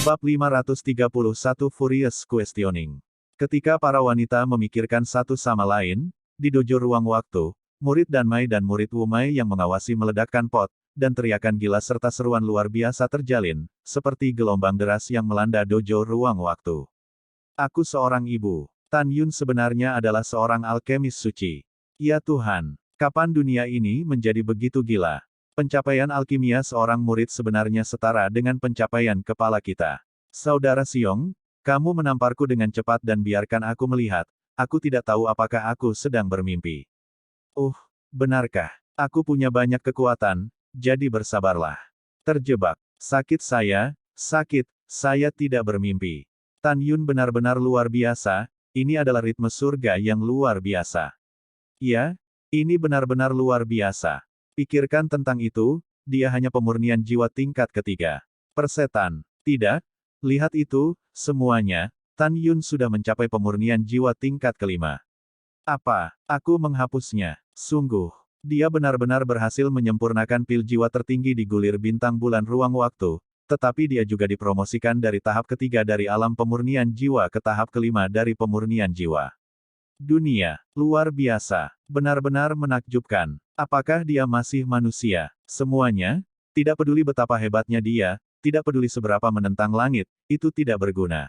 Bab 531 Furious Questioning. Ketika para wanita memikirkan satu sama lain, di dojo ruang waktu, murid Danmai dan murid Wumai yang mengawasi meledakkan pot, dan teriakan gila serta seruan luar biasa terjalin, seperti gelombang deras yang melanda dojo ruang waktu. Aku seorang ibu. Tan Yun sebenarnya adalah seorang alkemis suci. Ya Tuhan, kapan dunia ini menjadi begitu gila? Pencapaian alkimia seorang murid sebenarnya setara dengan pencapaian kepala kita. Saudara Siong, kamu menamparku dengan cepat dan biarkan aku melihat. Aku tidak tahu apakah aku sedang bermimpi. Benarkah? Aku punya banyak kekuatan, jadi bersabarlah. Terjebak. Sakit saya tidak bermimpi. Tan Yun benar-benar luar biasa, ini adalah ritme surga yang luar biasa. Ya, ini benar-benar luar biasa. Pikirkan tentang itu, dia hanya pemurnian jiwa tingkat ketiga. Persetan. Tidak. Lihat itu, semuanya, Tan Yun sudah mencapai pemurnian jiwa tingkat kelima. Apa? Aku menghapusnya. Sungguh. Dia benar-benar berhasil menyempurnakan pil jiwa tertinggi di gulir bintang bulan ruang waktu, tetapi dia juga dipromosikan dari tahap ketiga dari alam pemurnian jiwa ke tahap kelima dari pemurnian jiwa. Dunia, luar biasa, benar-benar menakjubkan. Apakah dia masih manusia? Semuanya, tidak peduli betapa hebatnya dia, tidak peduli seberapa menentang langit, itu tidak berguna.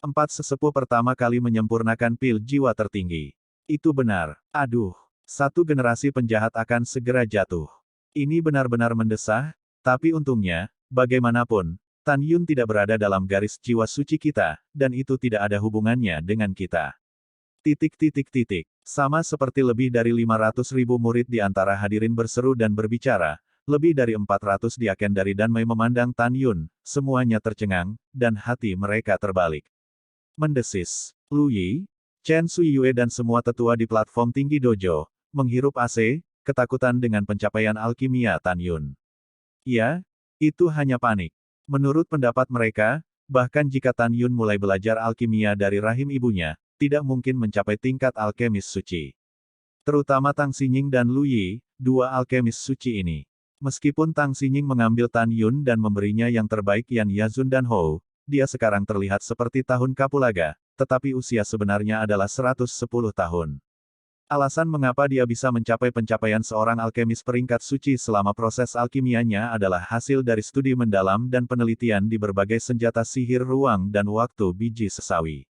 Empat sesepuh pertama kali menyempurnakan pil jiwa tertinggi. Itu benar. Aduh, satu generasi penjahat akan segera jatuh. Ini benar-benar mendesah, tapi untungnya, bagaimanapun, Tan Yun tidak berada dalam garis jiwa suci kita, dan itu tidak ada hubungannya dengan kita. Sama seperti lebih dari 500.000 murid di antara hadirin berseru dan berbicara, lebih dari 400 diaken dari Danmai memandang Tan Yun, semuanya tercengang, dan hati mereka terbalik. Mendesis. Lu Yi, Chen Suyue dan semua tetua di platform tinggi dojo, menghirup AC, ketakutan dengan pencapaian alkimia Tan Yun. Ya, itu hanya panik. Menurut pendapat mereka, bahkan jika Tan Yun mulai belajar alkimia dari rahim ibunya, tidak mungkin mencapai tingkat alkemis suci. Terutama Tang Xinying dan Lu Yi, dua alkemis suci ini. Meskipun Tang Xinying mengambil Tan Yun dan memberinya yang terbaik Yan Yazun dan Hou, dia sekarang terlihat seperti tahun kapulaga, tetapi usia sebenarnya adalah 110 tahun. Alasan mengapa dia bisa mencapai pencapaian seorang alkemis peringkat suci selama proses alkimianya adalah hasil dari studi mendalam dan penelitian di berbagai senjata sihir ruang dan waktu biji sesawi.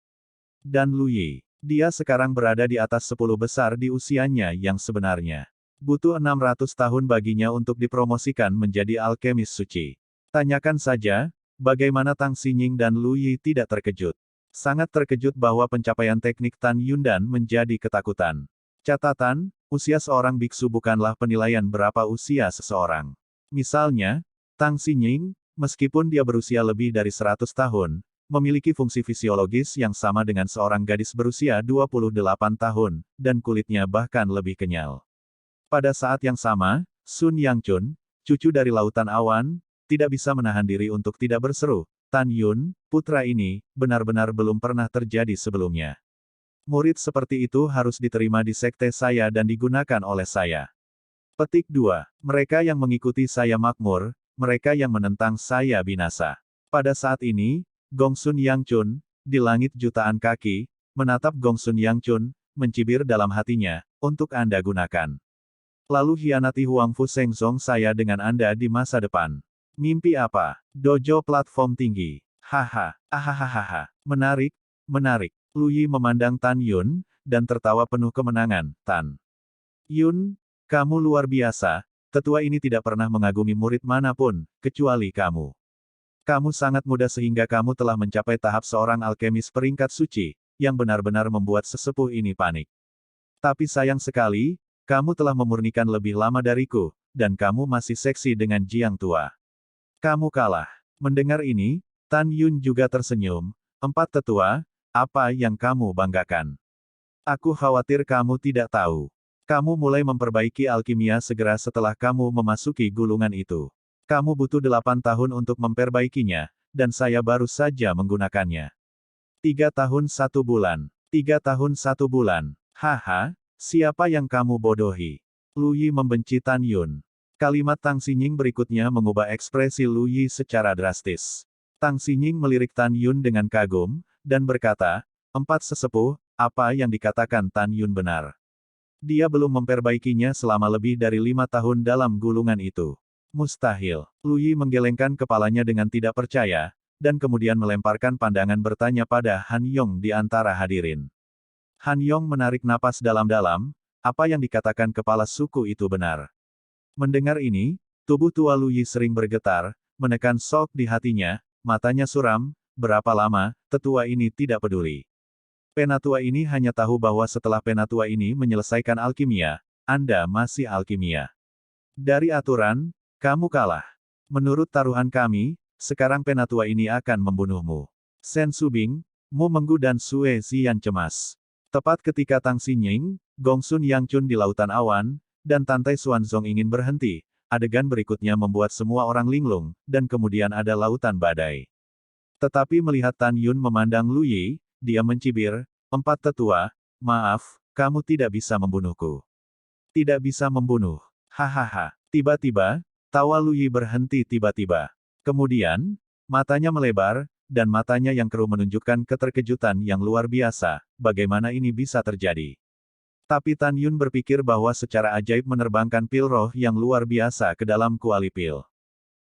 Dan Lu Yi, dia sekarang berada di atas 10 besar di usianya yang sebenarnya. Butuh 600 tahun baginya untuk dipromosikan menjadi alkemis suci. Tanyakan saja, bagaimana Tang Xinying dan Lu Yi tidak terkejut. Sangat terkejut bahwa pencapaian teknik Tan Yundan menjadi ketakutan. Catatan, usia seorang biksu bukanlah penilaian berapa usia seseorang. Misalnya, Tang Xinying, meskipun dia berusia lebih dari 100 tahun, memiliki fungsi fisiologis yang sama dengan seorang gadis berusia 28 tahun, dan kulitnya bahkan lebih kenyal. Pada saat yang sama, Sun Yangchun, cucu dari lautan awan, tidak bisa menahan diri untuk tidak berseru, Tan Yun, putra ini, benar-benar belum pernah terjadi sebelumnya. Murid seperti itu harus diterima di sekte saya dan digunakan oleh saya. Petik 2. Mereka yang mengikuti saya makmur, mereka yang menentang saya binasa. Pada saat ini, Gongsun Yangchun, di langit jutaan kaki, menatap Gongsun Yangchun, mencibir dalam hatinya, untuk Anda gunakan. Lalu hianati Huang Fu Shengzong saya dengan Anda di masa depan. Mimpi apa? Dojo platform tinggi. Haha, ahahaha. Menarik, menarik. Lu Yi memandang Tan Yun, dan tertawa penuh kemenangan. Tan Yun, kamu luar biasa, tetua ini tidak pernah mengagumi murid manapun, kecuali kamu. Kamu sangat muda sehingga kamu telah mencapai tahap seorang alkemis peringkat suci, yang benar-benar membuat sesepuh ini panik. Tapi sayang sekali, kamu telah memurnikan lebih lama dariku, dan kamu masih seksi dengan Jiang tua. Kamu kalah. Mendengar ini, Tan Yun juga tersenyum. Empat tetua, apa yang kamu banggakan? Aku khawatir kamu tidak tahu. Kamu mulai memperbaiki alkimia segera setelah kamu memasuki gulungan itu. Kamu butuh 8 tahun untuk memperbaikinya, dan saya baru saja menggunakannya. 3 tahun 1 bulan. 3 tahun 1 bulan. Haha, siapa yang kamu bodohi? Lu Yi membenci Tan Yun. Kalimat Tang Xinying berikutnya mengubah ekspresi Lu Yi secara drastis. Tang Xinying melirik Tan Yun dengan kagum, dan berkata, "Empat sesepuh, apa yang dikatakan Tan Yun benar. Dia belum memperbaikinya selama lebih dari 5 tahun dalam gulungan itu. Mustahil." Lu Yi menggelengkan kepalanya dengan tidak percaya, dan kemudian melemparkan pandangan bertanya pada Han Yong di antara hadirin. Han Yong menarik napas dalam-dalam, apa yang dikatakan kepala suku itu benar. Mendengar ini, tubuh tua Lu Yi sering bergetar, menekan shock di hatinya, matanya suram, berapa lama, tetua ini tidak peduli. Penatua ini hanya tahu bahwa setelah penatua ini menyelesaikan alkimia, Anda masih alkimia. Dari aturan, kamu kalah. Menurut taruhan kami, sekarang penatua ini akan membunuhmu. Sen Subing, Mu Menggu dan Sue Ziyan cemas. Tepat ketika Tang Xinying, Gongsun Yangchun di lautan awan, dan Tantai Xuanzong ingin berhenti, adegan berikutnya membuat semua orang linglung, dan kemudian ada lautan badai. Tetapi melihat Tan Yun memandang Lu Yi, dia mencibir, "Empat tetua, maaf, kamu tidak bisa membunuhku." Tidak bisa membunuh. Hahaha. Tiba-tiba, tawa Lu Yi berhenti tiba-tiba. Kemudian, matanya melebar, dan matanya yang keruh menunjukkan keterkejutan yang luar biasa, bagaimana ini bisa terjadi. Tapi Tan Yun berpikir bahwa secara ajaib menerbangkan pil roh yang luar biasa ke dalam kuali pil.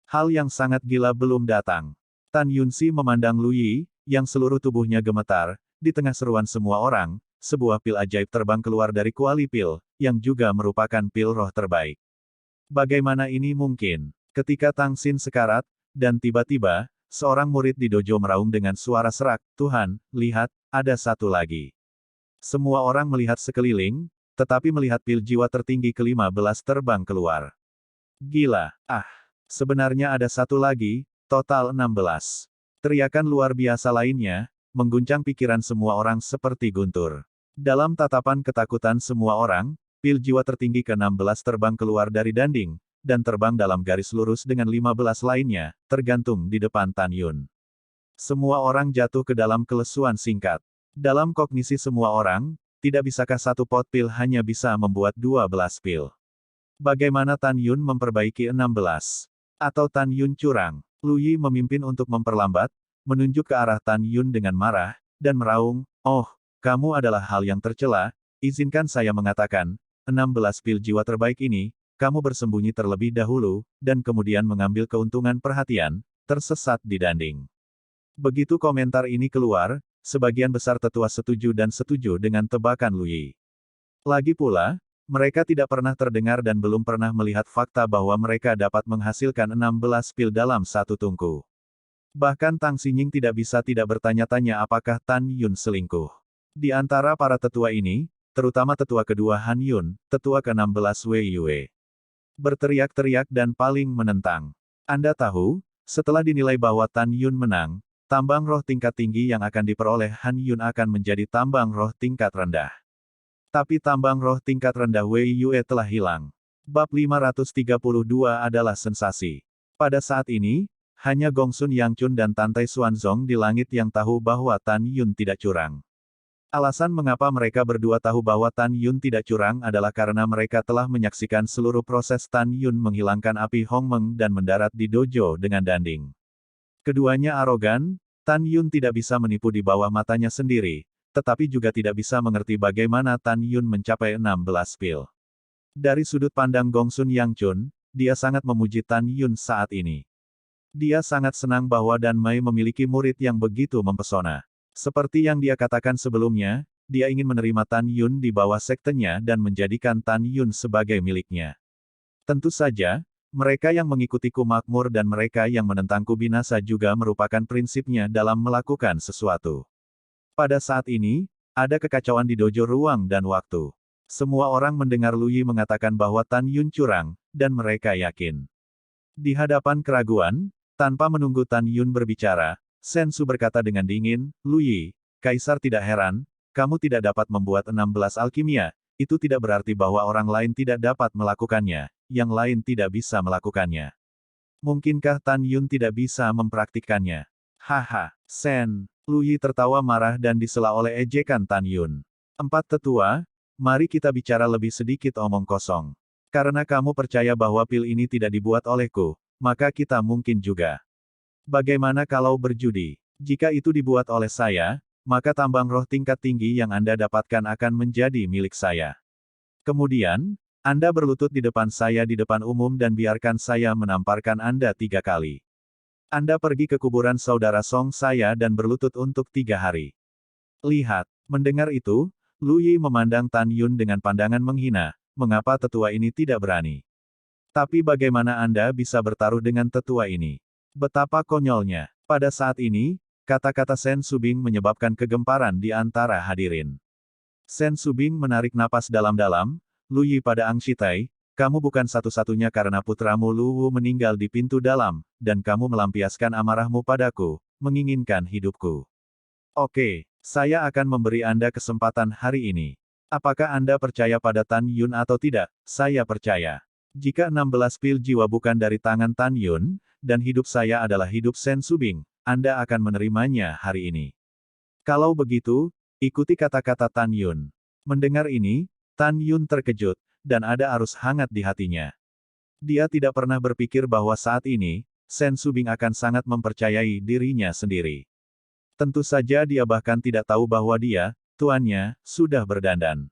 Hal yang sangat gila belum datang. Tan Yunxi memandang Lu Yi, yang seluruh tubuhnya gemetar, di tengah seruan semua orang, sebuah pil ajaib terbang keluar dari kuali pil, yang juga merupakan pil roh terbaik. Bagaimana ini mungkin? Ketika Tang Xin sekarat, dan tiba-tiba, seorang murid di dojo meraung dengan suara serak, "Tuhan, lihat, ada satu lagi." Semua orang melihat sekeliling, tetapi melihat pil jiwa tertinggi ke-15 terbang keluar. Gila, sebenarnya ada satu lagi, total 16. Teriakan luar biasa lainnya, mengguncang pikiran semua orang seperti guntur. Dalam tatapan ketakutan semua orang, pil jiwa tertinggi ke-16 terbang keluar dari danding, dan terbang dalam garis lurus dengan 15 lainnya, tergantung di depan Tan Yun. Semua orang jatuh ke dalam kelesuan singkat. Dalam kognisi semua orang, tidak bisakah satu pot pil hanya bisa membuat 12 pil? Bagaimana Tan Yun memperbaiki 16? Atau Tan Yun curang? Lu Yi memimpin untuk memperlambat, menunjuk ke arah Tan Yun dengan marah, dan meraung, "Oh, kamu adalah hal yang tercela, izinkan saya mengatakan, 16 pil jiwa terbaik ini, kamu bersembunyi terlebih dahulu, dan kemudian mengambil keuntungan perhatian, tersesat di danding." Begitu komentar ini keluar, sebagian besar tetua setuju dan setuju dengan tebakan Lu Yi. Lagi pula, mereka tidak pernah terdengar dan belum pernah melihat fakta bahwa mereka dapat menghasilkan 16 pil dalam satu tungku. Bahkan Tang Xinying tidak bisa tidak bertanya-tanya apakah Tan Yun selingkuh. Di antara para tetua ini, terutama tetua kedua Han Yun, tetua ke-16 Wei Yue, berteriak-teriak dan paling menentang. Anda tahu, setelah dinilai bahwa Tan Yun menang, tambang roh tingkat tinggi yang akan diperoleh Han Yun akan menjadi tambang roh tingkat rendah. Tapi tambang roh tingkat rendah Wei Yue telah hilang. Bab 532 adalah sensasi. Pada saat ini, hanya Gongsun Yangchun dan Tantai Xuanzong di langit yang tahu bahwa Tan Yun tidak curang. Alasan mengapa mereka berdua tahu bahwa Tan Yun tidak curang adalah karena mereka telah menyaksikan seluruh proses Tan Yun menghilangkan api Hongmeng dan mendarat di dojo dengan danding. Keduanya arogan, Tan Yun tidak bisa menipu di bawah matanya sendiri, tetapi juga tidak bisa mengerti bagaimana Tan Yun mencapai 16 pil. Dari sudut pandang Gongsun Yangchun, dia sangat memuji Tan Yun saat ini. Dia sangat senang bahwa Dan Mei memiliki murid yang begitu mempesona. Seperti yang dia katakan sebelumnya, dia ingin menerima Tan Yun di bawah sektenya dan menjadikan Tan Yun sebagai miliknya. Tentu saja, mereka yang mengikutiku makmur dan mereka yang menentangku binasa juga merupakan prinsipnya dalam melakukan sesuatu. Pada saat ini, ada kekacauan di dojo ruang dan waktu. Semua orang mendengar Lu Yi mengatakan bahwa Tan Yun curang, dan mereka yakin. Di hadapan keraguan, tanpa menunggu Tan Yun berbicara, Sen Su berkata dengan dingin, "Lu Yi, Kaisar tidak heran, kamu tidak dapat membuat 16 alkimia, itu tidak berarti bahwa orang lain tidak dapat melakukannya, yang lain tidak bisa melakukannya. Mungkinkah Tan Yun tidak bisa mempraktikkannya?" Haha, Sen. Lu Yi tertawa marah dan disela oleh ejekan Tan Yun. "Empat tetua, mari kita bicara lebih sedikit omong kosong. Karena kamu percaya bahwa pil ini tidak dibuat olehku, maka kita mungkin juga." Bagaimana kalau berjudi? Jika itu dibuat oleh saya, maka tambang roh tingkat tinggi yang Anda dapatkan akan menjadi milik saya. Kemudian, Anda berlutut di depan saya di depan umum dan biarkan saya menamparkan Anda 3 kali. Anda pergi ke kuburan saudara Song saya dan berlutut untuk 3 hari. Lihat, mendengar itu, Lu Yi memandang Tan Yun dengan pandangan menghina, mengapa tetua ini tidak berani? Tapi bagaimana Anda bisa bertaruh dengan tetua ini? Betapa konyolnya. Pada saat ini, kata-kata Sen Subing menyebabkan kegemparan di antara hadirin. Sen Subing menarik napas dalam-dalam, Lu Yi pada Ang Shitai, kamu bukan satu-satunya karena putramu Lu Wu meninggal di pintu dalam, dan kamu melampiaskan amarahmu padaku, menginginkan hidupku. Oke, saya akan memberi Anda kesempatan hari ini. Apakah Anda percaya pada Tan Yun atau tidak? Saya percaya. Jika 16 pil jiwa bukan dari tangan Tan Yun, dan hidup saya adalah hidup Sen Subing, Anda akan menerimanya hari ini. Kalau begitu, ikuti kata-kata Tan Yun. Mendengar ini, Tan Yun terkejut, dan ada arus hangat di hatinya. Dia tidak pernah berpikir bahwa saat ini, Sen Subing akan sangat mempercayai dirinya sendiri. Tentu saja dia bahkan tidak tahu bahwa dia, tuannya, sudah berdandan.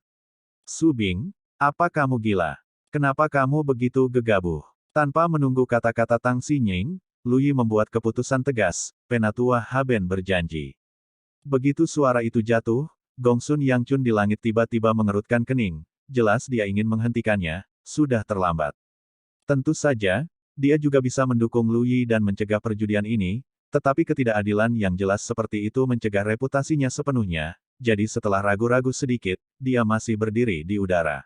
Subing, apa kamu gila? Kenapa kamu begitu gegabah? Tanpa menunggu kata-kata Tang Xinying, Lu Yi membuat keputusan tegas, Penatua Haben berjanji. Begitu suara itu jatuh, Gongsun Yangchun di langit tiba-tiba mengerutkan kening, jelas dia ingin menghentikannya, sudah terlambat. Tentu saja, dia juga bisa mendukung Lu Yi dan mencegah perjudian ini, tetapi ketidakadilan yang jelas seperti itu mencegah reputasinya sepenuhnya, jadi setelah ragu-ragu sedikit, dia masih berdiri di udara.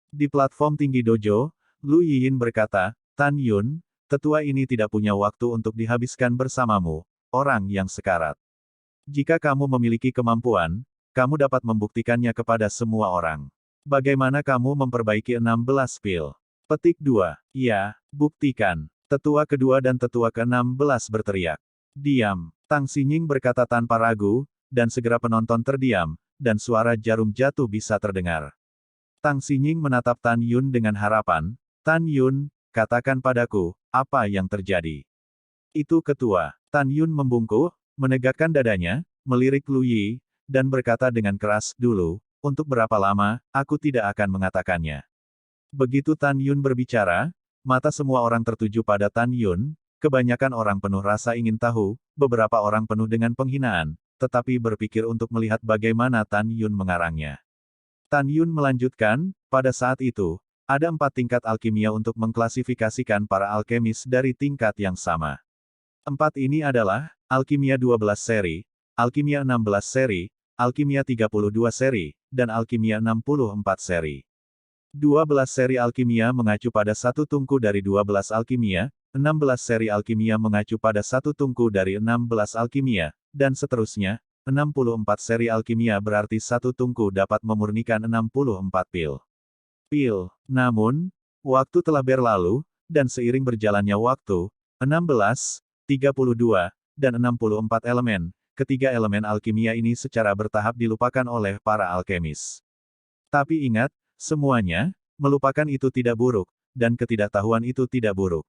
Di platform tinggi dojo, Lu Yiyin berkata, Tan Yun, tetua ini tidak punya waktu untuk dihabiskan bersamamu, orang yang sekarat. Jika kamu memiliki kemampuan, kamu dapat membuktikannya kepada semua orang. Bagaimana kamu memperbaiki 16 pil? Petik 2. Ya, buktikan. Tetua kedua dan tetua ke-16 berteriak. Diam. Tang Xinying berkata tanpa ragu, dan segera penonton terdiam, dan suara jarum jatuh bisa terdengar. Tang Xinying menatap Tan Yun dengan harapan, Tan Yun, katakan padaku, apa yang terjadi? Itu ketua. Tan Yun membungkuk, menegakkan dadanya, melirik Lu Yi, dan berkata dengan keras, dulu, untuk berapa lama, aku tidak akan mengatakannya. Begitu Tan Yun berbicara, mata semua orang tertuju pada Tan Yun, kebanyakan orang penuh rasa ingin tahu, beberapa orang penuh dengan penghinaan, tetapi berpikir untuk melihat bagaimana Tan Yun mengarangnya. Tan Yun melanjutkan, pada saat itu, ada 4 tingkat alkimia untuk mengklasifikasikan para alkemis dari tingkat yang sama. 4 ini adalah, alkimia 12 seri, alkimia 16 seri, alkimia 32 seri, dan alkimia 64 seri. 12 seri alkimia mengacu pada satu tungku dari 12 alkimia, 16 seri alkimia mengacu pada satu tungku dari 16 alkimia, dan seterusnya, 64 seri alkimia berarti satu tungku dapat memurnikan 64 pil. Namun, waktu telah berlalu, dan seiring berjalannya waktu, 16, 32, dan 64 elemen, ketiga elemen alkimia ini secara bertahap dilupakan oleh para alkemis. Tapi ingat, semuanya, melupakan itu tidak buruk, dan ketidaktahuan itu tidak buruk.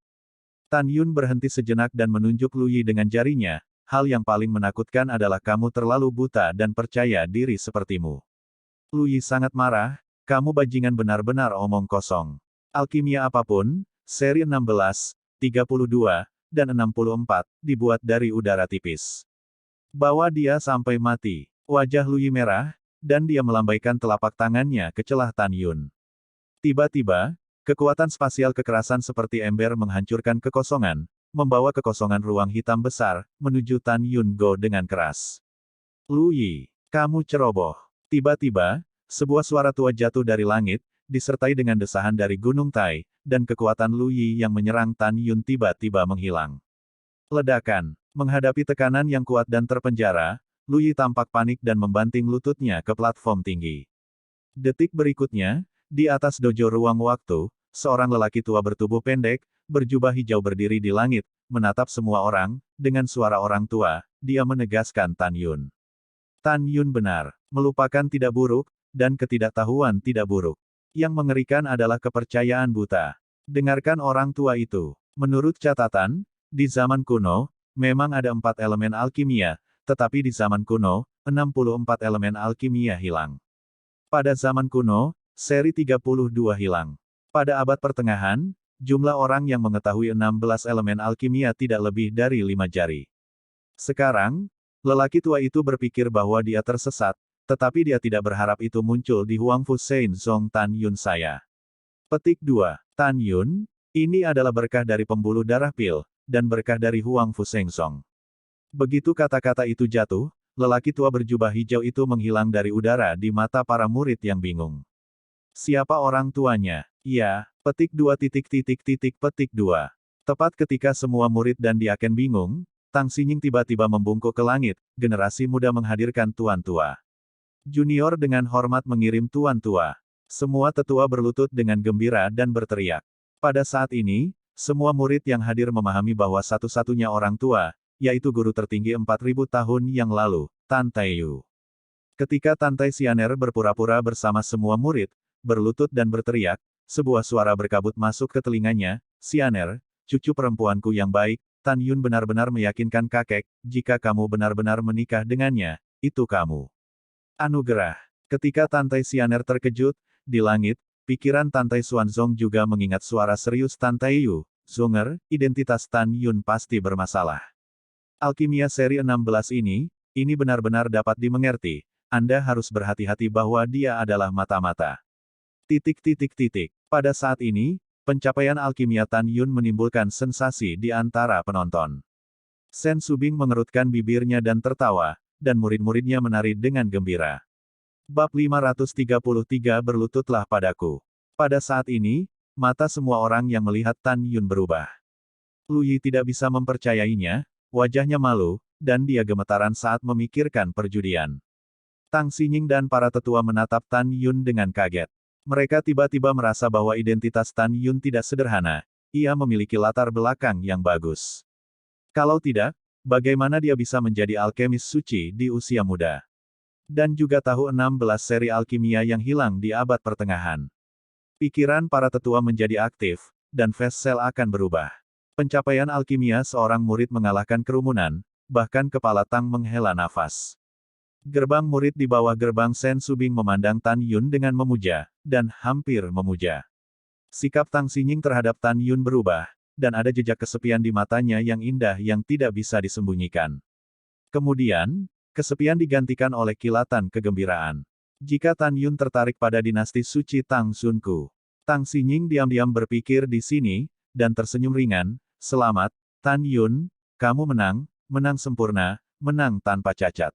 Tan Yun berhenti sejenak dan menunjuk Lu Yi dengan jarinya, hal yang paling menakutkan adalah kamu terlalu buta dan percaya diri sepertimu. Lu Yi sangat marah, kamu bajingan benar-benar omong kosong. Alkimia apapun, seri 16, 32, dan 64, dibuat dari udara tipis. Bawa dia sampai mati. Wajah Lu Yi merah, dan dia melambaikan telapak tangannya ke celah Tan Yun. Tiba-tiba, kekuatan spasial kekerasan seperti ember menghancurkan kekosongan, membawa kekosongan ruang hitam besar, menuju Tan Yun Go dengan keras. Lu Yi, kamu ceroboh. Tiba-tiba, sebuah suara tua jatuh dari langit, disertai dengan desahan dari Gunung Tai, dan kekuatan Lu Yi yang menyerang Tan Yun tiba-tiba menghilang. Ledakan. Menghadapi tekanan yang kuat dan terpenjara, Lu Yi tampak panik dan membanting lututnya ke platform tinggi. Detik berikutnya, di atas dojo ruang waktu, seorang lelaki tua bertubuh pendek, berjubah hijau berdiri di langit, menatap semua orang, dengan suara orang tua, dia menegaskan Tan Yun. Tan Yun benar, melupakan tidak buruk, dan ketidaktahuan tidak buruk. Yang mengerikan adalah kepercayaan buta. Dengarkan orang tua itu. Menurut catatan, di zaman kuno, Memang ada 4 elemen alkimia, tetapi di zaman kuno, 64 elemen alkimia hilang. Pada zaman kuno, seri 32 hilang. Pada abad pertengahan, jumlah orang yang mengetahui 16 elemen alkimia tidak lebih dari 5 jari. Sekarang, lelaki tua itu berpikir bahwa dia tersesat, tetapi dia tidak berharap itu muncul di Huangfu Sein Zong Tan Yun saya. Petik 2. Tan Yun, ini adalah berkah dari pembuluh darah pil, dan berkah dari Huangfu Seng Zong. Begitu kata-kata itu jatuh, lelaki tua berjubah hijau itu menghilang dari udara di mata para murid yang bingung. Siapa orang tuanya? Ya, petik 2 petik 2. Tepat ketika semua murid dan diaken bingung, Tang Xinying tiba-tiba membungkuk ke langit, generasi muda menghadirkan tuan tua. Junior dengan hormat mengirim tuan tua. Semua tetua berlutut dengan gembira dan berteriak. Pada saat ini, semua murid yang hadir memahami bahwa satu-satunya orang tua, yaitu guru tertinggi 4000 tahun yang lalu, Tan Taiyu. Ketika Tan Tai Xianer berpura-pura bersama semua murid, berlutut dan berteriak, sebuah suara berkabut masuk ke telinganya, "Xianer, cucu perempuanku yang baik, Tan Yun benar-benar meyakinkan kakek, jika kamu benar-benar menikah dengannya, itu kamu." Anugerah. Ketika Tan Tai Xianer terkejut, di langit, pikiran Tan Tai Xuanzong juga mengingat suara serius Tan Taiyu, "Zonger, identitas Tan Yun pasti bermasalah. Alkimia seri 16 ini benar-benar dapat dimengerti. Anda harus berhati-hati bahwa dia adalah mata-mata." Pada saat ini, pencapaian alkimia Tan Yun menimbulkan sensasi di antara penonton. Sen Subing mengerutkan bibirnya dan tertawa, dan murid-muridnya menari dengan gembira. Bab 533 Berlututlah padaku. Pada saat ini, mata semua orang yang melihat Tan Yun berubah. Lu Yi tidak bisa mempercayainya, wajahnya malu, dan dia gemetaran saat memikirkan perjudian. Tang Xinying dan para tetua menatap Tan Yun dengan kaget. Mereka tiba-tiba merasa bahwa identitas Tan Yun tidak sederhana, ia memiliki latar belakang yang bagus. Kalau tidak, bagaimana dia bisa menjadi alkemis suci di usia muda? Dan juga tahu 16 seri alkimia yang hilang di abad pertengahan. Pikiran para tetua menjadi aktif, dan fast cell akan berubah. Pencapaian alkimia seorang murid mengalahkan kerumunan, bahkan kepala Tang menghela nafas. Gerbang murid di bawah gerbang Sen Subing memandang Tan Yun dengan memuja, dan hampir memuja. Sikap Tang Xinying terhadap Tan Yun berubah, dan ada jejak kesepian di matanya yang indah yang tidak bisa disembunyikan. Kemudian, kesepian digantikan oleh kilatan kegembiraan. Jika Tan Yun tertarik pada dinasti suci Tang Xunku, Tang Xinying diam-diam berpikir di sini, dan tersenyum ringan, "Selamat, Tan Yun, kamu menang, menang sempurna, menang tanpa cacat."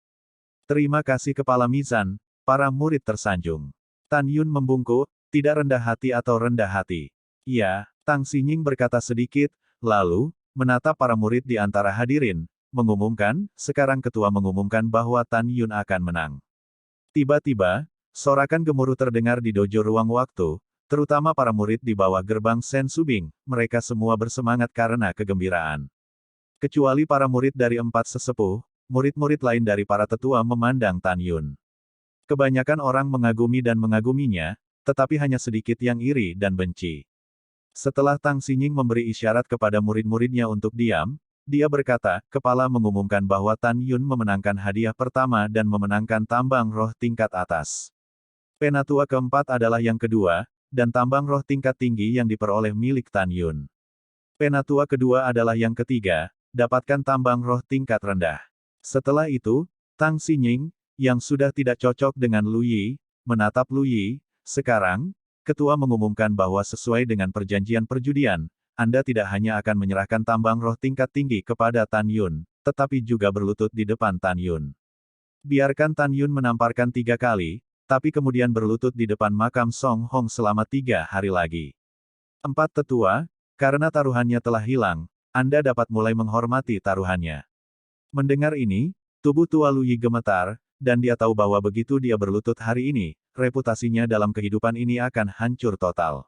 "Terima kasih Kepala Mizan," para murid tersanjung. Tan Yun membungkuk, tidak rendah hati atau rendah hati. "Ya," Tang Xinying berkata sedikit, lalu, menatap para murid di antara hadirin, mengumumkan, sekarang ketua mengumumkan bahwa Tan Yun akan menang. Tiba-tiba, sorakan gemuruh terdengar di dojo ruang waktu, terutama para murid di bawah gerbang Sen Subing, mereka semua bersemangat karena kegembiraan. Kecuali para murid dari 4 sesepuh, murid-murid lain dari para tetua memandang Tan Yun. Kebanyakan orang mengagumi dan mengaguminya, tetapi hanya sedikit yang iri dan benci. Setelah Tang Xinying memberi isyarat kepada murid-muridnya untuk diam, dia berkata, "Kepala mengumumkan bahwa Tan Yun memenangkan hadiah pertama dan memenangkan tambang roh tingkat atas. Penatua keempat adalah yang kedua, dan tambang roh tingkat tinggi yang diperoleh milik Tan Yun. Penatua kedua adalah yang ketiga, dapatkan tambang roh tingkat rendah." Setelah itu, Tang Xinying, yang sudah tidak cocok dengan Lu Yi, menatap Lu Yi. "Sekarang, ketua mengumumkan bahwa sesuai dengan perjanjian perjudian, Anda tidak hanya akan menyerahkan tambang roh tingkat tinggi kepada Tan Yun, tetapi juga berlutut di depan Tan Yun. Biarkan Tan Yun menamparkan 3 kali, tapi kemudian berlutut di depan makam Song Hong selama 3 hari lagi." 4 tetua, karena taruhannya telah hilang, Anda dapat mulai menghormati taruhannya. Mendengar ini, tubuh tua Lu Yi gemetar, dan dia tahu bahwa begitu dia berlutut hari ini, reputasinya dalam kehidupan ini akan hancur total.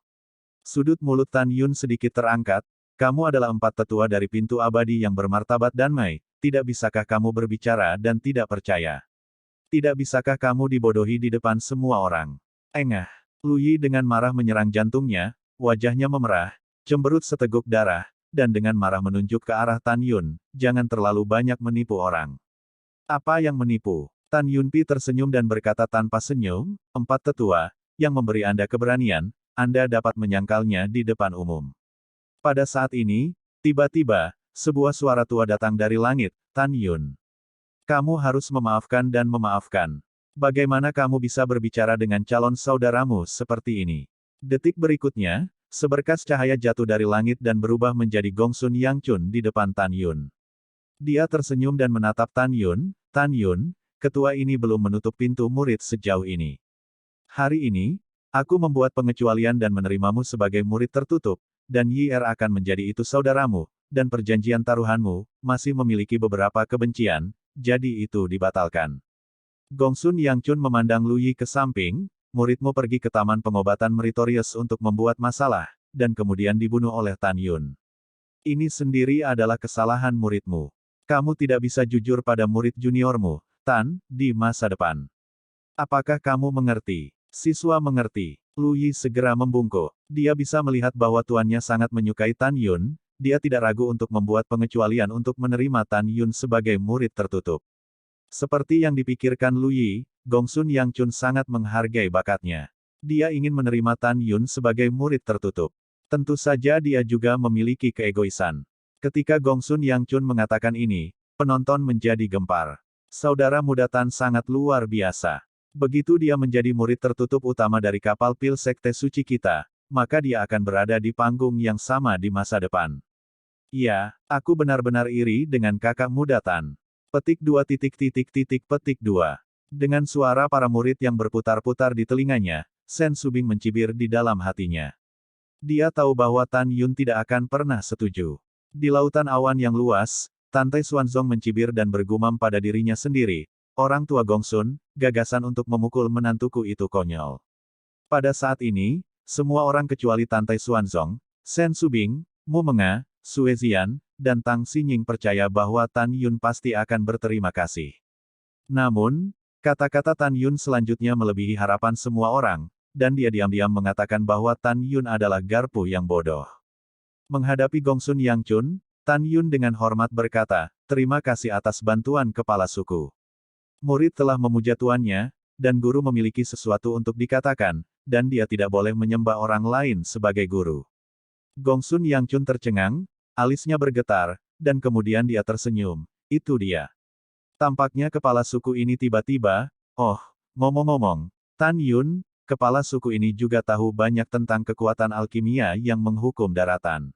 Sudut mulut Tan Yun sedikit terangkat, "Kamu adalah 4 tetua dari pintu abadi yang bermartabat damai, tidak bisakah kamu berbicara dan tidak percaya? Tidak bisakah kamu dibodohi di depan semua orang?" "Engah." Lu Yi dengan marah menyerang jantungnya, wajahnya memerah, cemberut seteguk darah, dan dengan marah menunjuk ke arah Tan Yun, jangan terlalu banyak menipu orang. Apa yang menipu? Tan Yunpi tersenyum dan berkata tanpa senyum, empat tetua, yang memberi Anda keberanian, Anda dapat menyangkalnya di depan umum. Pada saat ini, tiba-tiba, sebuah suara tua datang dari langit, Tan Yun. Kamu harus memaafkan dan memaafkan. Bagaimana kamu bisa berbicara dengan calon saudaramu seperti ini? Detik berikutnya, seberkas cahaya jatuh dari langit dan berubah menjadi Gongsun Yangchun di depan Tan Yun. Dia tersenyum dan menatap Tan Yun, ketua ini belum menutup pintu murid sejauh ini. Hari ini, aku membuat pengecualian dan menerimamu sebagai murid tertutup, dan Yi akan menjadi itu saudaramu, dan perjanjian taruhanmu, masih memiliki beberapa kebencian, jadi itu dibatalkan. Gongsun Yangchun memandang Lu Yi ke samping, muridmu pergi ke taman pengobatan meritorius untuk membuat masalah, dan kemudian dibunuh oleh Tan Yun. Ini sendiri adalah kesalahan muridmu. Kamu tidak bisa jujur pada murid juniormu, Tan, di masa depan. Apakah kamu mengerti? Siswa mengerti. Lu Yi segera membungkuk. Dia bisa melihat bahwa tuannya sangat menyukai Tan Yun, dia tidak ragu untuk membuat pengecualian untuk menerima Tan Yun sebagai murid tertutup. Seperti yang dipikirkan Lu Yi, Gongsun Yangchun sangat menghargai bakatnya. Dia ingin menerima Tan Yun sebagai murid tertutup. Tentu saja dia juga memiliki keegoisan. Ketika Gongsun Yangchun mengatakan ini, penonton menjadi gempar. Saudara muda Tan sangat luar biasa. Begitu dia menjadi murid tertutup utama dari kapal pil sekte suci kita, maka dia akan berada di panggung yang sama di masa depan. Ya, aku benar-benar iri dengan kakak muda Tan. Petik 2 petik 2. Dengan suara para murid yang berputar-putar di telinganya, Sen Subing mencibir di dalam hatinya. Dia tahu bahwa Tan Yun tidak akan pernah setuju. Di lautan awan yang luas, Tante Xuanzong mencibir dan bergumam pada dirinya sendiri, orang tua Gongsun, gagasan untuk memukul menantuku itu konyol. Pada saat ini, semua orang kecuali Tante Xuanzong, Sen Subing, Mu Menga, Sue Zian, dan Tang Xinying percaya bahwa Tan Yun pasti akan berterima kasih. Namun, kata-kata Tan Yun selanjutnya melebihi harapan semua orang, dan dia diam-diam mengatakan bahwa Tan Yun adalah garpu yang bodoh. Menghadapi Gongsun Yangchun, Tan Yun dengan hormat berkata, terima kasih atas bantuan kepala suku. Murid telah memuja tuannya, dan guru memiliki sesuatu untuk dikatakan, dan dia tidak boleh menyembah orang lain sebagai guru. Gongsun Yangchun tercengang, alisnya bergetar, dan kemudian dia tersenyum. Itu dia. Tampaknya kepala suku ini tiba-tiba, oh, ngomong-ngomong, Tan Yun, kepala suku ini juga tahu banyak tentang kekuatan alkimia yang menghukum daratan.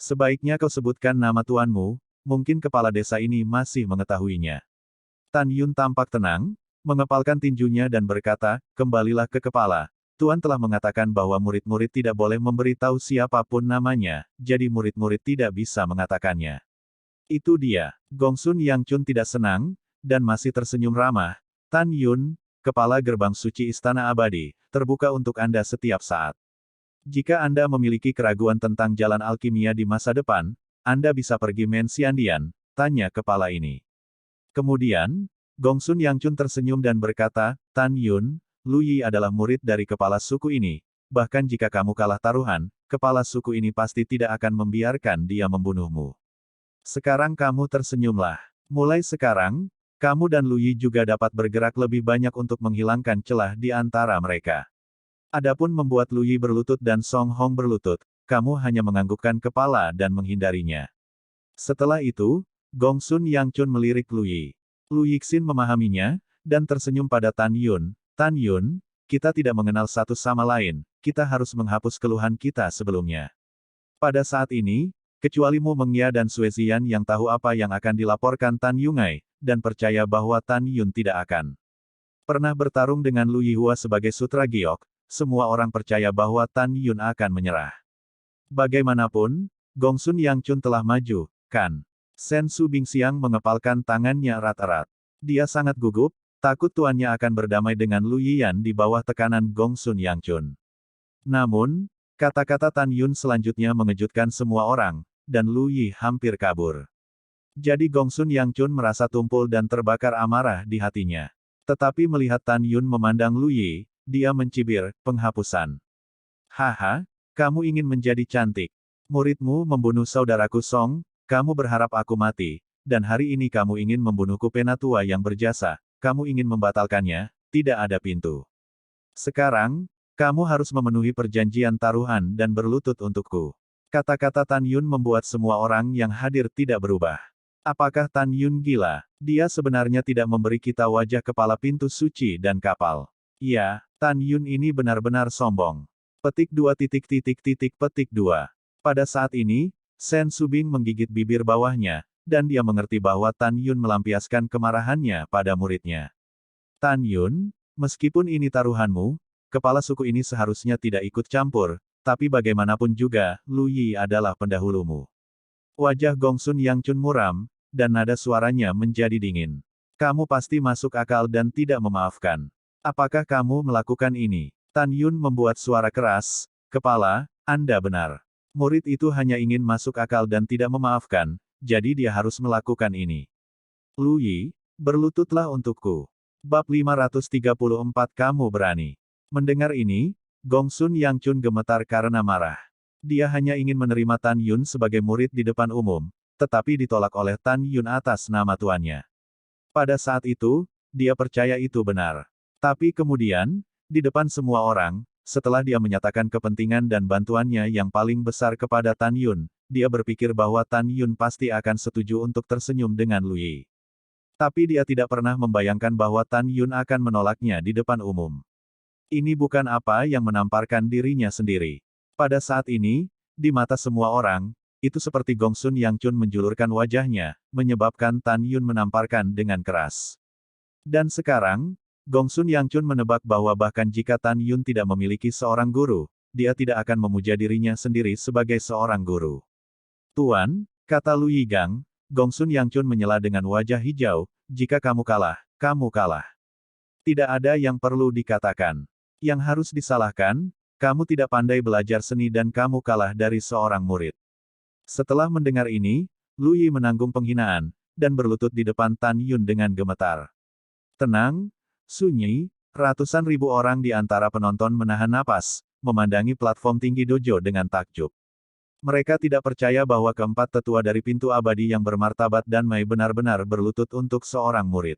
Sebaiknya kau sebutkan nama tuanmu, mungkin kepala desa ini masih mengetahuinya. Tan Yun tampak tenang, mengepalkan tinjunya dan berkata, kembalilah ke kepala. Tuan telah mengatakan bahwa murid-murid tidak boleh memberitahu siapapun namanya, jadi murid-murid tidak bisa mengatakannya. Itu dia. Gongsun Yangchun tidak senang, dan masih tersenyum ramah. Tan Yun, kepala gerbang suci Istana Abadi, terbuka untuk Anda setiap saat. Jika Anda memiliki keraguan tentang jalan alkimia di masa depan, Anda bisa pergi Mensiandian, tanya kepala ini. Kemudian, Gongsun Yangchun tersenyum dan berkata, Tan Yun, Lu Yi adalah murid dari kepala suku ini, bahkan jika kamu kalah taruhan, kepala suku ini pasti tidak akan membiarkan dia membunuhmu. Sekarang kamu tersenyumlah. Mulai sekarang, kamu dan Lu Yi juga dapat bergerak lebih banyak untuk menghilangkan celah di antara mereka. Adapun membuat Lu Yi berlutut dan Song Hong berlutut, kamu hanya menganggukkan kepala dan menghindarinya. Setelah itu, Gongsun Yangchun melirik Lu Yi. Lu Yixin memahaminya, dan tersenyum pada Tan Yun. Tan Yun, kita tidak mengenal satu sama lain, kita harus menghapus keluhan kita sebelumnya. Pada saat ini, kecuali Mu Mengya dan Sue Zian yang tahu apa yang akan dilaporkan Tan Yungai, dan percaya bahwa Tan Yun tidak akan pernah bertarung dengan Lu Yihua sebagai Sutra Giok, semua orang percaya bahwa Tan Yun akan menyerah. Bagaimanapun, Gongsun Yangchun telah maju, kan? Sen Su Bingxiang mengepalkan tangannya erat-erat. Dia sangat gugup, takut tuannya akan berdamai dengan Lu Yiyan di bawah tekanan Gongsun Yangchun. Namun, kata-kata Tan Yun selanjutnya mengejutkan semua orang, dan Lu Yi hampir kabur. Jadi Gongsun Yangchun merasa tumpul dan terbakar amarah di hatinya. Tetapi melihat Tan Yun memandang Lu Yi, dia mencibir, penghapusan. Haha, kamu ingin menjadi cantik. Muridmu membunuh saudaraku Song, kamu berharap aku mati, dan hari ini kamu ingin membunuhku penatua yang berjasa, kamu ingin membatalkannya, tidak ada pintu. Sekarang, kamu harus memenuhi perjanjian taruhan dan berlutut untukku. Kata-kata Tan Yun membuat semua orang yang hadir tidak berubah. Apakah Tan Yun gila? Dia sebenarnya tidak memberi kita wajah kepala pintu suci dan kapal. Ya, Tan Yun ini benar-benar sombong. Petik 2 titik titik titik petik 2. Pada saat ini, Sen Subing menggigit bibir bawahnya, dan dia mengerti bahwa Tan Yun melampiaskan kemarahannya pada muridnya. Tan Yun, meskipun ini taruhanmu, kepala suku ini seharusnya tidak ikut campur, tapi bagaimanapun juga, Lu Yi adalah pendahulumu. Wajah Gongsun Yang Chun muram, dan nada suaranya menjadi dingin. Kamu pasti masuk akal dan tidak memaafkan. Apakah kamu melakukan ini? Tan Yun membuat suara keras, kepala, Anda benar. Murid itu hanya ingin masuk akal dan tidak memaafkan, jadi dia harus melakukan ini. Lu Yi, berlututlah untukku. Bab 534 Kamu berani. Mendengar ini, Gongsun Yang Chun gemetar karena marah. Dia hanya ingin menerima Tan Yun sebagai murid di depan umum, tetapi ditolak oleh Tan Yun atas nama tuannya. Pada saat itu, dia percaya itu benar. Tapi kemudian, di depan semua orang, setelah dia menyatakan kepentingan dan bantuannya yang paling besar kepada Tan Yun, dia berpikir bahwa Tan Yun pasti akan setuju untuk tersenyum dengan Lu Yi. Tapi dia tidak pernah membayangkan bahwa Tan Yun akan menolaknya di depan umum. Ini bukan apa yang menamparkan dirinya sendiri. Pada saat ini, di mata semua orang, itu seperti Gongsun Yang Chun menjulurkan wajahnya, menyebabkan Tan Yun menamparkan dengan keras. Dan sekarang, Gongsun Yang Chun menebak bahwa bahkan jika Tan Yun tidak memiliki seorang guru, dia tidak akan memuja dirinya sendiri sebagai seorang guru. Tuan, kata Lu Yigang, Gongsun Yang Chun menyela dengan wajah hijau, jika kamu kalah, kamu kalah. Tidak ada yang perlu dikatakan. Yang harus disalahkan, kamu tidak pandai belajar seni dan kamu kalah dari seorang murid. Setelah mendengar ini, Lu Yi menanggung penghinaan, dan berlutut di depan Tan Yun dengan gemetar. Tenang, sunyi, ratusan ribu orang di antara penonton menahan napas, memandangi platform tinggi dojo dengan takjub. Mereka tidak percaya bahwa keempat tetua dari pintu abadi yang bermartabat dan Mai benar-benar berlutut untuk seorang murid.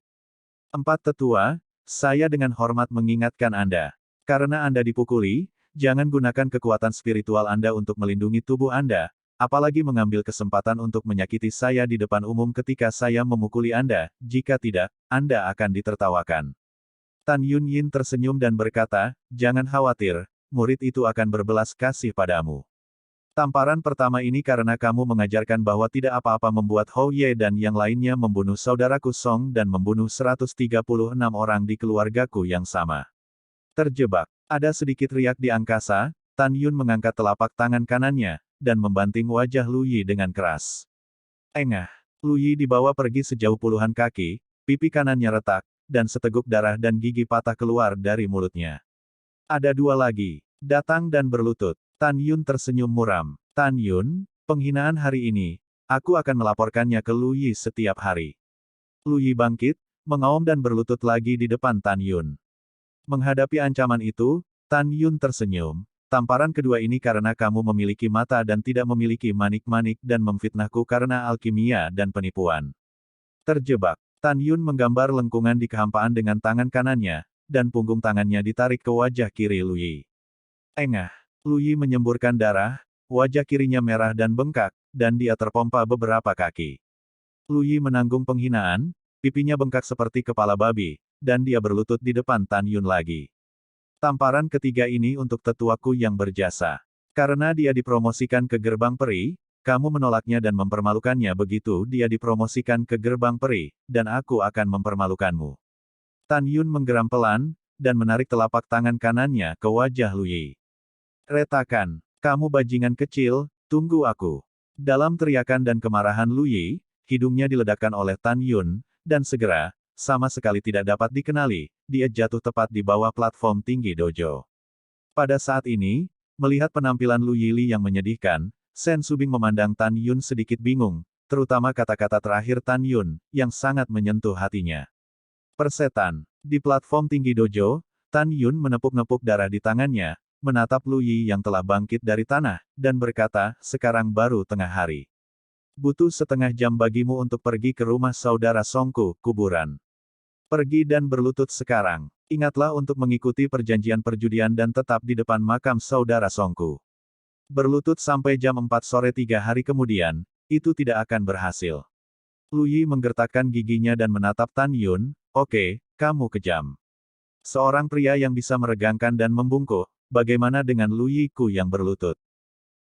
Empat tetua, saya dengan hormat mengingatkan Anda. Karena Anda dipukuli, jangan gunakan kekuatan spiritual Anda untuk melindungi tubuh Anda, apalagi mengambil kesempatan untuk menyakiti saya di depan umum ketika saya memukuli Anda, jika tidak, Anda akan ditertawakan. Tan Yun Yin tersenyum dan berkata, jangan khawatir, murid itu akan berbelas kasih padamu. Tamparan pertama ini karena kamu mengajarkan bahwa tidak apa-apa membuat Hou Ye dan yang lainnya membunuh saudaraku Song dan membunuh 136 orang di keluargaku yang sama. Terjebak. Ada sedikit riak di angkasa, Tan Yun mengangkat telapak tangan kanannya, dan membanting wajah Lu Yi dengan keras. Engah. Lu Yi dibawa pergi sejauh puluhan kaki, pipi kanannya retak, dan seteguk darah dan gigi patah keluar dari mulutnya. Ada dua lagi. Datang dan berlutut. Tan Yun tersenyum muram. Tan Yun, penghinaan hari ini, aku akan melaporkannya ke Lu Yi setiap hari. Lu Yi bangkit, mengaum dan berlutut lagi di depan Tan Yun. Menghadapi ancaman itu, Tan Yun tersenyum. Tamparan kedua ini karena kamu memiliki mata dan tidak memiliki manik-manik dan memfitnahku karena alkimia dan penipuan. Terjebak. Tan Yun menggambar lengkungan di kehampaan dengan tangan kanannya, dan punggung tangannya ditarik ke wajah kiri Lu Yi. Engah. Lu Yi menyemburkan darah, wajah kirinya merah dan bengkak, dan dia terpompa beberapa kaki. Lu Yi menanggung penghinaan, pipinya bengkak seperti kepala babi, dan dia berlutut di depan Tan Yun lagi. Tamparan ketiga ini untuk tetuaku yang berjasa. Karena dia dipromosikan ke gerbang peri, kamu menolaknya dan mempermalukannya begitu dia dipromosikan ke gerbang peri, dan aku akan mempermalukanmu. Tan Yun menggeram pelan, dan menarik telapak tangan kanannya ke wajah Lu Yi. Retakan, kamu bajingan kecil, tunggu aku. Dalam teriakan dan kemarahan Lu Yi, hidungnya diledakkan oleh Tan Yun, dan segera, sama sekali tidak dapat dikenali, dia jatuh tepat di bawah platform tinggi dojo. Pada saat ini, melihat penampilan Lu Yili yang menyedihkan, Sen Subing memandang Tan Yun sedikit bingung, terutama kata-kata terakhir Tan Yun, yang sangat menyentuh hatinya. Persetan. Di platform tinggi dojo, Tan Yun menepuk-nepuk darah di tangannya, menatap Lu Yi yang telah bangkit dari tanah, dan berkata, sekarang baru tengah hari. Butuh setengah jam bagimu untuk pergi ke rumah saudara Songku, kuburan. Pergi dan berlutut sekarang. Ingatlah untuk mengikuti perjanjian perjudian dan tetap di depan makam saudara Songku. Berlutut sampai jam 4 sore 3 hari kemudian, itu tidak akan berhasil. Lu Yi menggertakkan giginya dan menatap Tan Yun, oke, kamu kejam. Seorang pria yang bisa meregangkan dan membungkuk, bagaimana dengan Lu Yi Ku yang berlutut?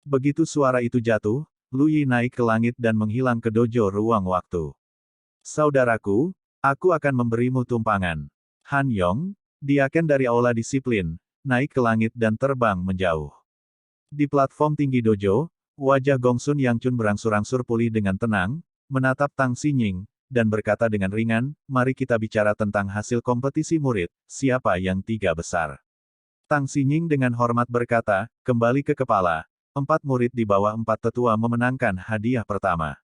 Begitu suara itu jatuh, Lu Yi naik ke langit dan menghilang ke dojo ruang waktu. Saudaraku, aku akan memberimu tumpangan. Han Yong, diaken dari aula disiplin, naik ke langit dan terbang menjauh. Di platform tinggi dojo, wajah Gongsun Yangchun berangsur-angsur pulih dengan tenang, menatap Tang Xinying, dan berkata dengan ringan, mari kita bicara tentang hasil kompetisi murid, siapa yang 3 besar. Tang Xinying dengan hormat berkata, kembali ke kepala, 4 murid di bawah 4 tetua memenangkan hadiah pertama.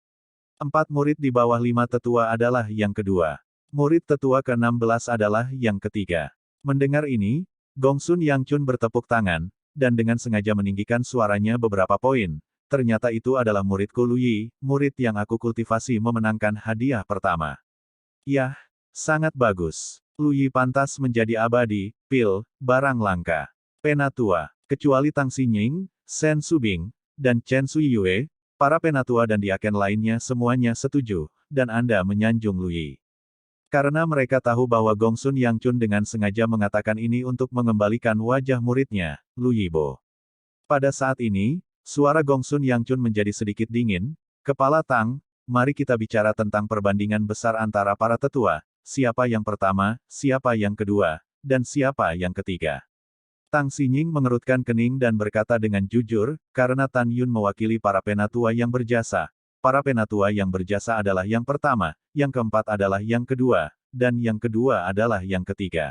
4 murid di bawah 5 tetua adalah yang kedua. Murid tetua ke-16 adalah yang ketiga. Mendengar ini, Gongsun Yangchun bertepuk tangan, dan dengan sengaja meninggikan suaranya beberapa poin. Ternyata itu adalah muridku Lu Yi, murid yang aku kultivasi memenangkan hadiah pertama. Yah, sangat bagus. Lu Yi pantas menjadi abadi, pil, barang langka. Penatua, kecuali Tang Xinying, Shen Subing, dan Chen Suyue, para penatua dan diaken lainnya semuanya setuju, dan Anda menyanjung Lu Yi. Karena mereka tahu bahwa Gongsun Yangchun dengan sengaja mengatakan ini untuk mengembalikan wajah muridnya, Lu Yibo. Pada saat ini, suara Gongsun Yangchun menjadi sedikit dingin, kepala Tang, mari kita bicara tentang perbandingan besar antara para tetua, siapa yang pertama, siapa yang kedua, dan siapa yang ketiga. Tang Xinying mengerutkan kening dan berkata dengan jujur, karena Tan Yun mewakili para penatua yang berjasa. Para penatua yang berjasa adalah yang pertama, yang keempat adalah yang kedua, dan yang kedua adalah yang ketiga.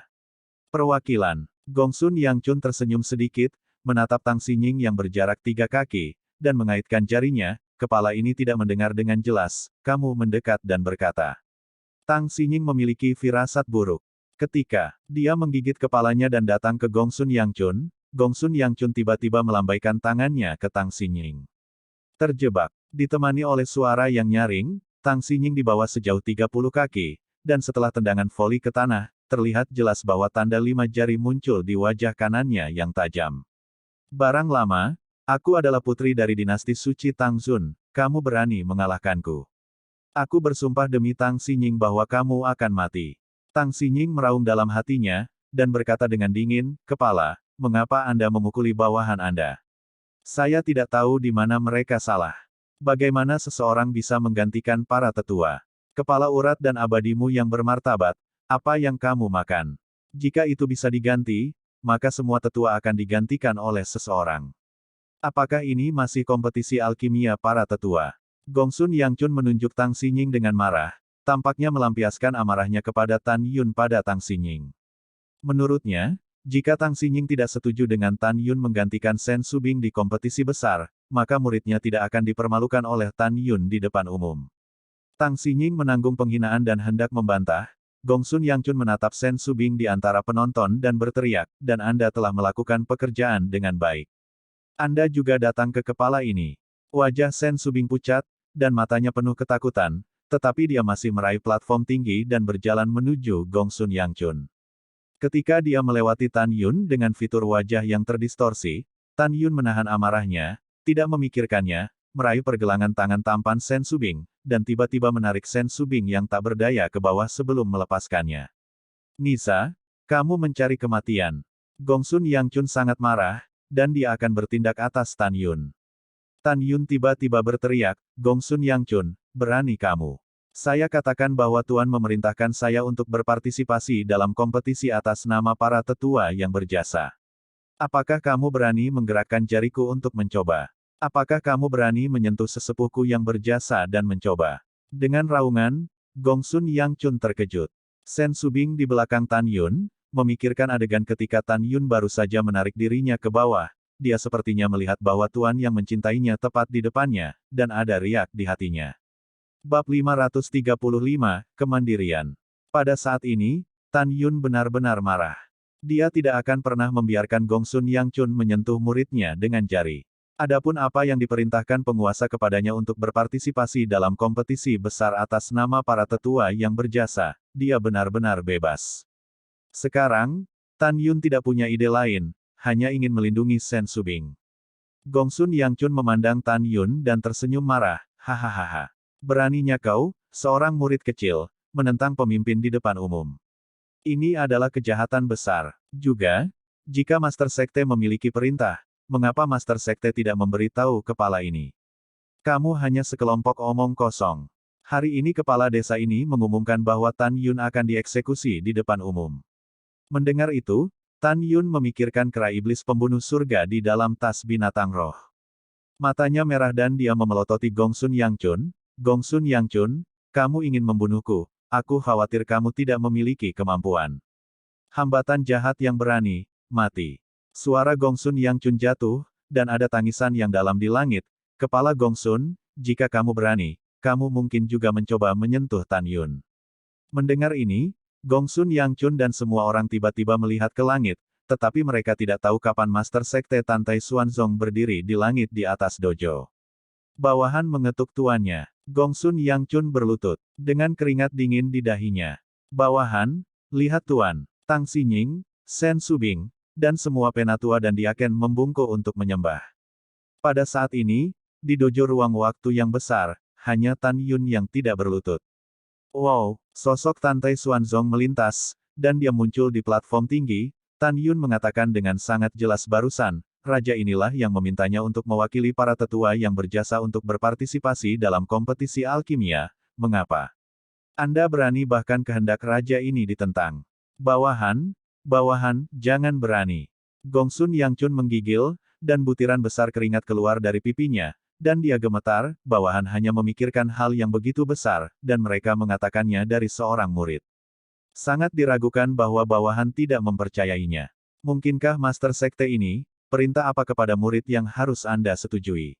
Perwakilan. Gongsun Yangchun tersenyum sedikit, menatap Tang Xinying yang berjarak 3 kaki, dan mengaitkan jarinya, kepala ini tidak mendengar dengan jelas, kamu mendekat dan berkata. Tang Xinying memiliki firasat buruk. Ketika dia menggigit kepalanya dan datang ke Gongsun Yangchun tiba-tiba melambaikan tangannya ke Tang Xinying. Terjebak. Ditemani oleh suara yang nyaring, Tang Xinying dibawa sejauh 30 kaki, dan setelah tendangan voli ke tanah, terlihat jelas bahwa tanda 5 jari muncul di wajah kanannya yang tajam. Barang lama, aku adalah putri dari dinasti suci Tang Zun, kamu berani mengalahkanku. Aku bersumpah demi Tang Xinying bahwa kamu akan mati. Tang Xinying meraung dalam hatinya, dan berkata dengan dingin, kepala, mengapa Anda memukuli bawahan Anda? Saya tidak tahu di mana mereka salah. Bagaimana seseorang bisa menggantikan para tetua? Kepala urat dan abadimu yang bermartabat, apa yang kamu makan? Jika itu bisa diganti, maka semua tetua akan digantikan oleh seseorang. Apakah ini masih kompetisi alkimia para tetua? Gongsun Yangchun menunjuk Tang Xinying dengan marah, tampaknya melampiaskan amarahnya kepada Tan Yun pada Tang Xinying. Menurutnya, jika Tang Xinying tidak setuju dengan Tan Yun menggantikan Shen Subing di kompetisi besar, maka muridnya tidak akan dipermalukan oleh Tan Yun di depan umum. Tang Xinying menanggung penghinaan dan hendak membantah. Gongsun Yangchun menatap Shen Subing di antara penonton dan berteriak, dan Anda telah melakukan pekerjaan dengan baik. Anda juga datang ke kepala ini. Wajah Shen Subing pucat, dan matanya penuh ketakutan, tetapi dia masih meraih platform tinggi dan berjalan menuju Gongsun Yangchun. Ketika dia melewati Tan Yun dengan fitur wajah yang terdistorsi, Tan Yun menahan amarahnya, tidak memikirkannya, meraih pergelangan tangan tampan Shen Subing, dan tiba-tiba menarik Shen Subing yang tak berdaya ke bawah sebelum melepaskannya. Nisa, kamu mencari kematian. Gongsun Yangchun sangat marah, dan dia akan bertindak atas Tan Yun. Tan Yun tiba-tiba berteriak, Gongsun Yangchun, berani kamu. Saya katakan bahwa Tuan memerintahkan saya untuk berpartisipasi dalam kompetisi atas nama para tetua yang berjasa. Apakah kamu berani menggerakkan jariku untuk mencoba? Apakah kamu berani menyentuh sesepuhku yang berjasa dan mencoba? Dengan raungan, Gongsun Yangchun terkejut. Shen Subing di belakang Tan Yun, memikirkan adegan ketika Tan Yun baru saja menarik dirinya ke bawah. Dia sepertinya melihat bahwa Tuan yang mencintainya tepat di depannya, dan ada riak di hatinya. Bab 535, Kemandirian. Pada saat ini, Tan Yun benar-benar marah. Dia tidak akan pernah membiarkan Gongsun Yangchun menyentuh muridnya dengan jari. Adapun apa yang diperintahkan penguasa kepadanya untuk berpartisipasi dalam kompetisi besar atas nama para tetua yang berjasa, dia benar-benar bebas. Sekarang, Tan Yun tidak punya ide lain, hanya ingin melindungi Sen Subing. Gongsun Yangchun memandang Tan Yun dan tersenyum marah, hahaha. Beraninya kau, seorang murid kecil, menentang pemimpin di depan umum. Ini adalah kejahatan besar. Juga, jika Master Sekte memiliki perintah, mengapa Master Sekte tidak memberitahu kepala ini? Kamu hanya sekelompok omong kosong. Hari ini kepala desa ini mengumumkan bahwa Tan Yun akan dieksekusi di depan umum. Mendengar itu, Tan Yun memikirkan kera iblis pembunuh surga di dalam tas binatang roh. Matanya merah dan dia memelototi Gongsun Yangchun. Gongsun Yangchun, kamu ingin membunuhku, aku khawatir kamu tidak memiliki kemampuan. Hambatan jahat yang berani, mati. Suara Gongsun Yangchun jatuh, dan ada tangisan yang dalam di langit. Kepala Gongsun, jika kamu berani, kamu mungkin juga mencoba menyentuh Tan Yun. Mendengar ini, Gongsun Yangchun dan semua orang tiba-tiba melihat ke langit, tetapi mereka tidak tahu kapan Master Sekte Tantai Xuanzong berdiri di langit di atas dojo. Bawahan mengetuk tuannya. Gongsun Yangchun berlutut, dengan keringat dingin di dahinya. Bawahan, lihat tuan, Tang Xinying, Sen Subing, dan semua penatua dan diaken membungkuk untuk menyembah. Pada saat ini, di dojo ruang waktu yang besar, hanya Tan Yun yang tidak berlutut. Wow, sosok Tantai Xuanzong melintas, dan dia muncul di platform tinggi. Tan Yun mengatakan dengan sangat jelas barusan, raja inilah yang memintanya untuk mewakili para tetua yang berjasa untuk berpartisipasi dalam kompetisi alkimia. Mengapa Anda berani bahkan kehendak raja ini ditentang? Bawahan, jangan berani. Gongsun Yangchun menggigil, dan butiran besar keringat keluar dari pipinya, dan dia gemetar. Bawahan hanya memikirkan hal yang begitu besar, dan mereka mengatakannya dari seorang murid. Sangat diragukan bahwa bawahan tidak mempercayainya. Mungkinkah Master Sekte ini, perintah apa kepada murid yang harus Anda setujui?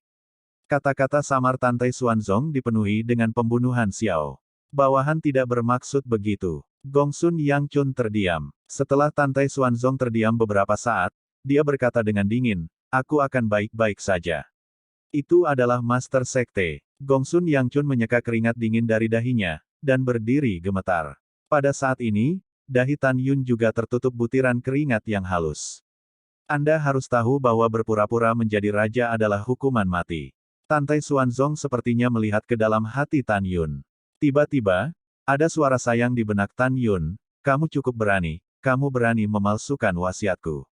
Kata-kata samar Tantai Xuanzong dipenuhi dengan pembunuhan Xiao. Bawahan tidak bermaksud begitu. Gongsun Yangchun terdiam. Setelah Tantai Xuanzong terdiam beberapa saat, dia berkata dengan dingin, aku akan baik-baik saja. Itu adalah Master Sekte. Gongsun Yangchun menyeka keringat dingin dari dahinya, dan berdiri gemetar. Pada saat ini, dahi Tan Yun juga tertutup butiran keringat yang halus. Anda harus tahu bahwa berpura-pura menjadi raja adalah hukuman mati. Tantai Xuanzong sepertinya melihat ke dalam hati Tan Yun. Tiba-tiba, ada suara sayang di benak Tan Yun, kamu cukup berani, kamu berani memalsukan wasiatku.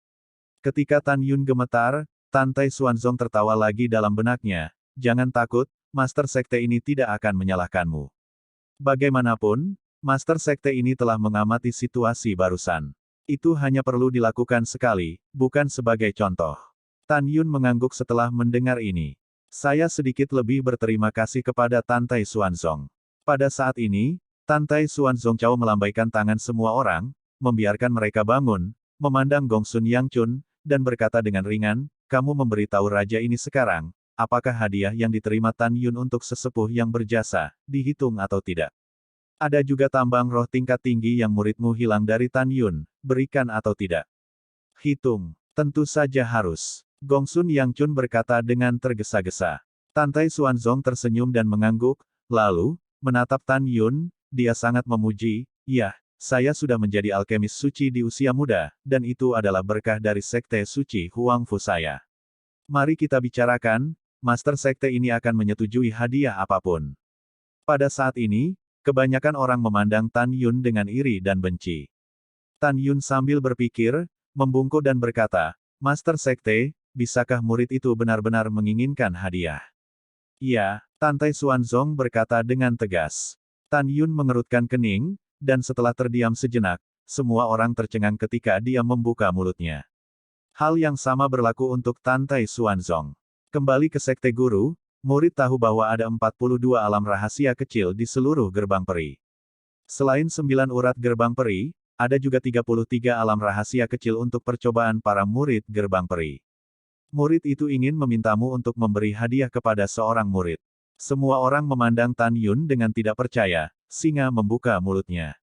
Ketika Tan Yun gemetar, Tantai Xuanzong tertawa lagi dalam benaknya, jangan takut, Master Sekte ini tidak akan menyalahkanmu. Bagaimanapun, Master Sekte ini telah mengamati situasi barusan. Itu hanya perlu dilakukan sekali, bukan sebagai contoh. Tan Yun mengangguk setelah mendengar ini. Saya sedikit lebih berterima kasih kepada Tantai Xuanzong. Pada saat ini, Tantai Xuanzong Cao melambaikan tangan semua orang, membiarkan mereka bangun, memandang Gongsun Yangchun, dan berkata dengan ringan, kamu memberitahu raja ini sekarang, apakah hadiah yang diterima Tan Yun untuk sesepuh yang berjasa, dihitung atau tidak? Ada juga tambang roh tingkat tinggi yang muridmu hilang dari Tan Yun, berikan atau tidak? Hitung. Tentu saja harus. Gongsun Yangchun berkata dengan tergesa-gesa. Tantai Xuanzong tersenyum dan mengangguk, lalu, menatap Tan Yun, dia sangat memuji, ya, saya sudah menjadi alkemis suci di usia muda, dan itu adalah berkah dari Sekte Suci Huangfu saya. Mari kita bicarakan, Master Sekte ini akan menyetujui hadiah apapun. Pada saat ini, kebanyakan orang memandang Tan Yun dengan iri dan benci. Tan Yun sambil berpikir, membungkuk dan berkata, Master Sekte, bisakah murid itu benar-benar menginginkan hadiah? Iya, Tantai Xuanzong berkata dengan tegas. Tan Yun mengerutkan kening, dan setelah terdiam sejenak, semua orang tercengang ketika dia membuka mulutnya. Hal yang sama berlaku untuk Tantai Xuanzong. Kembali ke Sekte Guru, murid tahu bahwa ada 42 alam rahasia kecil di seluruh gerbang peri. Selain 9 urat gerbang peri, ada juga 33 alam rahasia kecil untuk percobaan para murid gerbang peri. Murid itu ingin memintamu untuk memberi hadiah kepada seorang murid. Semua orang memandang Tan Yun dengan tidak percaya, singa membuka mulutnya.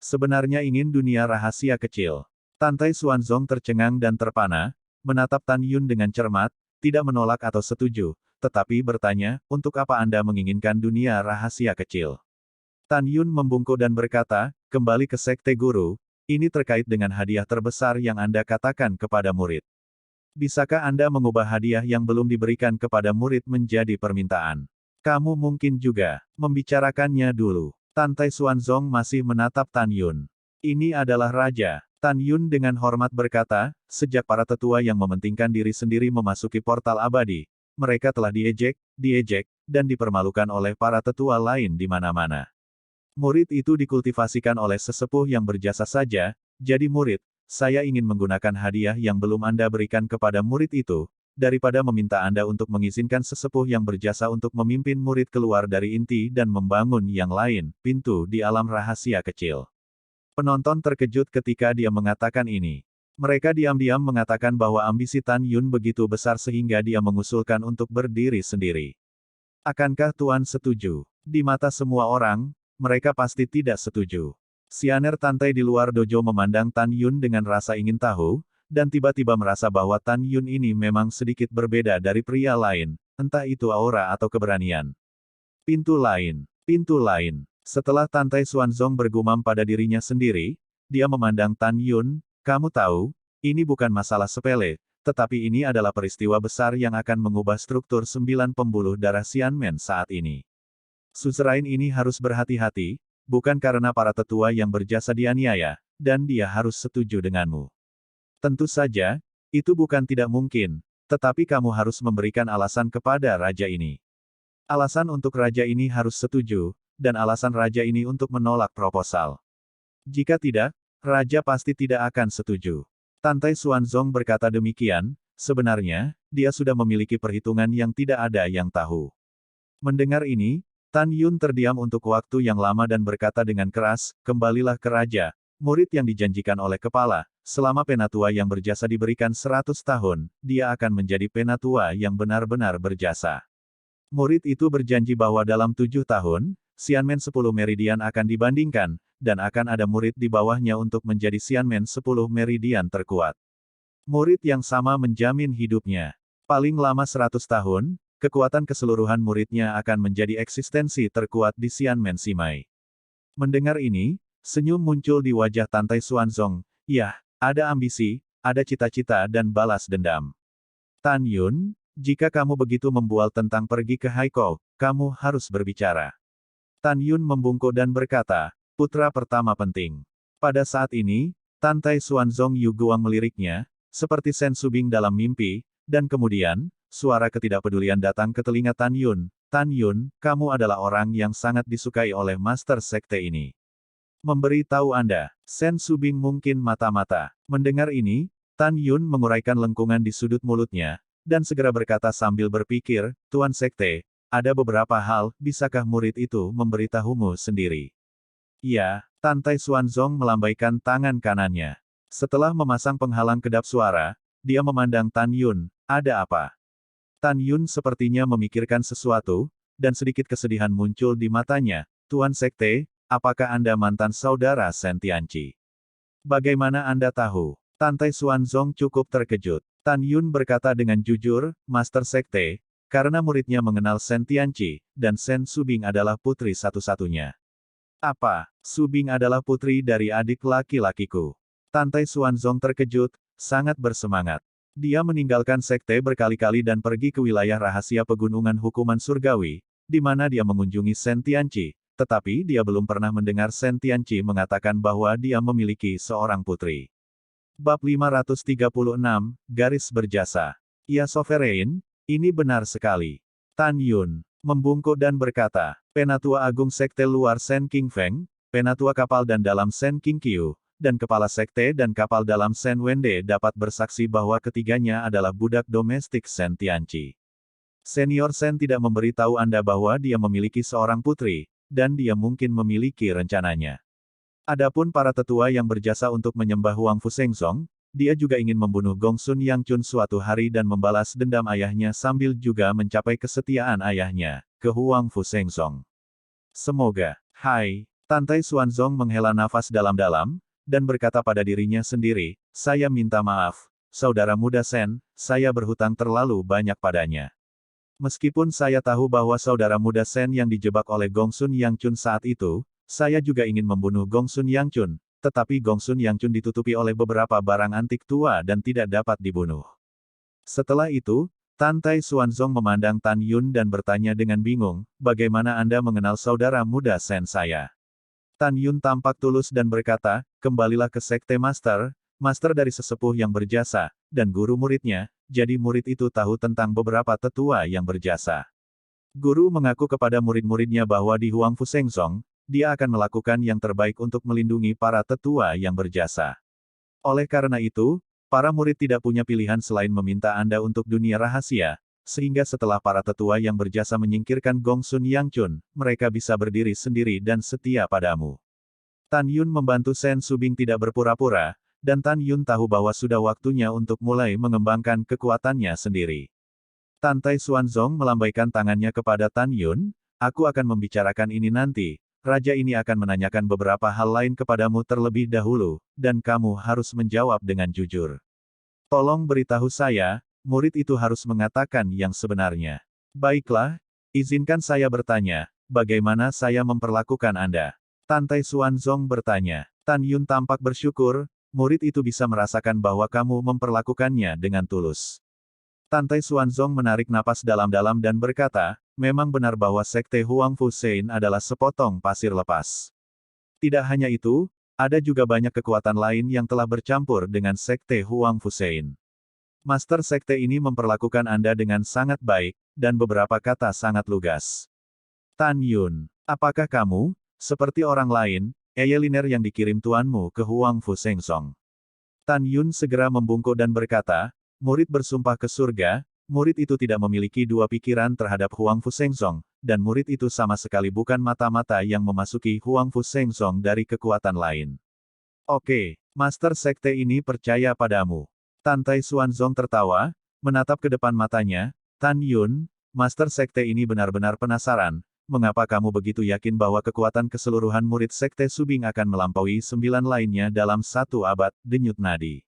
Sebenarnya ingin dunia rahasia kecil. Tantai Xuanzong tercengang dan terpana, menatap Tan Yun dengan cermat, tidak menolak atau setuju, tetapi bertanya, untuk apa Anda menginginkan dunia rahasia kecil? Tan Yun membungkuk dan berkata, kembali ke Sekte Guru, ini terkait dengan hadiah terbesar yang Anda katakan kepada murid. Bisakah Anda mengubah hadiah yang belum diberikan kepada murid menjadi permintaan? Kamu mungkin juga membicarakannya dulu. Tantai Xuanzong masih menatap Tan Yun. Ini adalah raja. Tan Yun dengan hormat berkata, sejak para tetua yang mementingkan diri sendiri memasuki portal abadi, mereka telah diejek, dan dipermalukan oleh para tetua lain di mana-mana. Murid itu dikultivasikan oleh sesepuh yang berjasa saja, jadi murid, saya ingin menggunakan hadiah yang belum Anda berikan kepada murid itu, daripada meminta Anda untuk mengizinkan sesepuh yang berjasa untuk memimpin murid keluar dari inti dan membangun yang lain, pintu di alam rahasia kecil. Penonton terkejut ketika dia mengatakan ini. Mereka diam-diam mengatakan bahwa ambisi Tan Yun begitu besar sehingga dia mengusulkan untuk berdiri sendiri. Akankah Tuan setuju? Di mata semua orang, mereka pasti tidak setuju. Sianer Tantai di luar dojo memandang Tan Yun dengan rasa ingin tahu, dan tiba-tiba merasa bahwa Tan Yun ini memang sedikit berbeda dari pria lain, entah itu aura atau keberanian. Pintu lain. Setelah Tantai Xuanzong bergumam pada dirinya sendiri, dia memandang Tan Yun, kamu tahu, ini bukan masalah sepele, tetapi ini adalah peristiwa besar yang akan mengubah struktur 9 pembuluh darah Xianmen saat ini. Suzerain ini harus berhati-hati, bukan karena para tetua yang berjasa dianiaya, dan dia harus setuju denganmu. Tentu saja, itu bukan tidak mungkin, tetapi kamu harus memberikan alasan kepada raja ini. Alasan untuk raja ini harus setuju, dan alasan raja ini untuk menolak proposal. Jika tidak, raja pasti tidak akan setuju. Tantai Xuanzong berkata demikian, sebenarnya, dia sudah memiliki perhitungan yang tidak ada yang tahu. Mendengar ini, Tan Yun terdiam untuk waktu yang lama dan berkata dengan keras, kembalilah ke raja, murid yang dijanjikan oleh kepala, selama penatua yang berjasa diberikan 100 tahun, dia akan menjadi penatua yang benar-benar berjasa. Murid itu berjanji bahwa dalam 7 tahun, Xianmen 10 meridian akan dibandingkan, dan akan ada murid di bawahnya untuk menjadi Xianmen 10 meridian terkuat. Murid yang sama menjamin hidupnya. Paling lama 100 tahun, kekuatan keseluruhan muridnya akan menjadi eksistensi terkuat di Xianmen Simai. Mendengar ini, senyum muncul di wajah Tantai Xuanzong, ya, ada ambisi, ada cita-cita dan balas dendam. Tan Yun, jika kamu begitu membual tentang pergi ke Haikou, kamu harus berbicara. Tan Yun membungkuk dan berkata, putra pertama penting. Pada saat ini, Tantai Xuanzong Yu Guang meliriknya, seperti Sen Subing dalam mimpi, dan kemudian, suara ketidakpedulian datang ke telinga Tan Yun. Tan Yun, kamu adalah orang yang sangat disukai oleh Master Sekte ini. Memberi tahu Anda, Sen Subing mungkin mata-mata. Mendengar ini, Tan Yun menguraikan lengkungan di sudut mulutnya, dan segera berkata sambil berpikir, Tuan Sekte, ada beberapa hal, bisakah murid itu memberitahumu sendiri? Iya, Tantai Xuanzong melambaikan tangan kanannya. Setelah memasang penghalang kedap suara, dia memandang Tan Yun, ada apa? Tan Yun sepertinya memikirkan sesuatu, dan sedikit kesedihan muncul di matanya. Tuan Sekte, apakah Anda mantan saudara Sen Tianqi? Bagaimana Anda tahu? Tantai Xuanzong cukup terkejut. Tan Yun berkata dengan jujur, Master Sekte, karena muridnya mengenal Sen Tianqi, dan Sen Subing adalah putri satu-satunya. Apa? Subing adalah putri dari adik laki-lakiku. Tantai Xuanzong terkejut, sangat bersemangat. Dia meninggalkan sekte berkali-kali dan pergi ke wilayah rahasia pegunungan hukuman surgawi, di mana dia mengunjungi Sen Tianqi, tetapi dia belum pernah mendengar Sen Tianqi mengatakan bahwa dia memiliki seorang putri. Bab 536, Garis Berjasa. Ya Sovereign, ini benar sekali. Tan Yun membungkuk dan berkata, Penatua Agung Sekte Luar Sen King Feng, Penatua Kapal dan Dalam Sen King Qiu, dan Kepala Sekte dan Kapal Dalam Sen Wende dapat bersaksi bahwa ketiganya adalah budak domestik Sen Tianqi. Senior Sen tidak memberitahu Anda bahwa dia memiliki seorang putri, dan dia mungkin memiliki rencananya. Adapun para tetua yang berjasa untuk menyembah Huang Fushengzong, dia juga ingin membunuh Gongsun Yang Chun suatu hari dan membalas dendam ayahnya sambil juga mencapai kesetiaan ayahnya ke Huang Fushengzong. Semoga, Tantai Xuanzong menghela nafas dalam-dalam, dan berkata pada dirinya sendiri, saya minta maaf, saudara muda Sen, saya berhutang terlalu banyak padanya. Meskipun saya tahu bahwa saudara muda Sen yang dijebak oleh Gongsun Yangchun saat itu, saya juga ingin membunuh Gongsun Yangchun, tetapi Gongsun Yangchun ditutupi oleh beberapa barang antik tua dan tidak dapat dibunuh. Setelah itu, Tan Tai Xuanzong memandang Tan Yun dan bertanya dengan bingung, bagaimana Anda mengenal saudara muda Sen saya? Tan Yun tampak tulus dan berkata, kembalilah ke Sekte Master, Master dari sesepuh yang berjasa, dan guru muridnya, jadi murid itu tahu tentang beberapa tetua yang berjasa. Guru mengaku kepada murid-muridnya bahwa di Huangfu Sengzong, dia akan melakukan yang terbaik untuk melindungi para tetua yang berjasa. Oleh karena itu, para murid tidak punya pilihan selain meminta Anda untuk dunia rahasia, sehingga setelah para tetua yang berjasa menyingkirkan Gongsun Yangchun, mereka bisa berdiri sendiri dan setia padamu. Tan Yun membantu Sen Subing tidak berpura-pura, dan Tan Yun tahu bahwa sudah waktunya untuk mulai mengembangkan kekuatannya sendiri. Tan Tai Xuanzong melambaikan tangannya kepada Tan Yun, aku akan membicarakan ini nanti, raja ini akan menanyakan beberapa hal lain kepadamu terlebih dahulu, dan kamu harus menjawab dengan jujur. Tolong beritahu saya, murid itu harus mengatakan yang sebenarnya. Baiklah, izinkan saya bertanya, bagaimana saya memperlakukan Anda? Tan Tai Xuanzong bertanya. Tan Yun tampak bersyukur, murid itu bisa merasakan bahwa kamu memperlakukannya dengan tulus. Tan Tai Xuanzong menarik napas dalam-dalam dan berkata, memang benar bahwa Sekte Huangfu Sein adalah sepotong pasir lepas. Tidak hanya itu, ada juga banyak kekuatan lain yang telah bercampur dengan Sekte Huangfu Sein. Master Sekte ini memperlakukan Anda dengan sangat baik, dan beberapa kata sangat lugas. Tan Yun, apakah kamu, seperti orang lain, eyeliner yang dikirim tuanmu ke Huangfu Sengzong? Tan Yun segera membungkuk dan berkata, murid bersumpah ke surga, murid itu tidak memiliki dua pikiran terhadap Huangfu Sengzong, dan murid itu sama sekali bukan mata-mata yang memasuki Huangfu Sengzong dari kekuatan lain. Oke, Master Sekte ini percaya padamu. Tan Tai Xuanzong tertawa, menatap ke depan matanya, Tan Yun, Master Sekte ini benar-benar penasaran, mengapa kamu begitu yakin bahwa kekuatan keseluruhan murid Sekte Subing akan melampaui 9 lainnya dalam 1 abad, denyut nadi.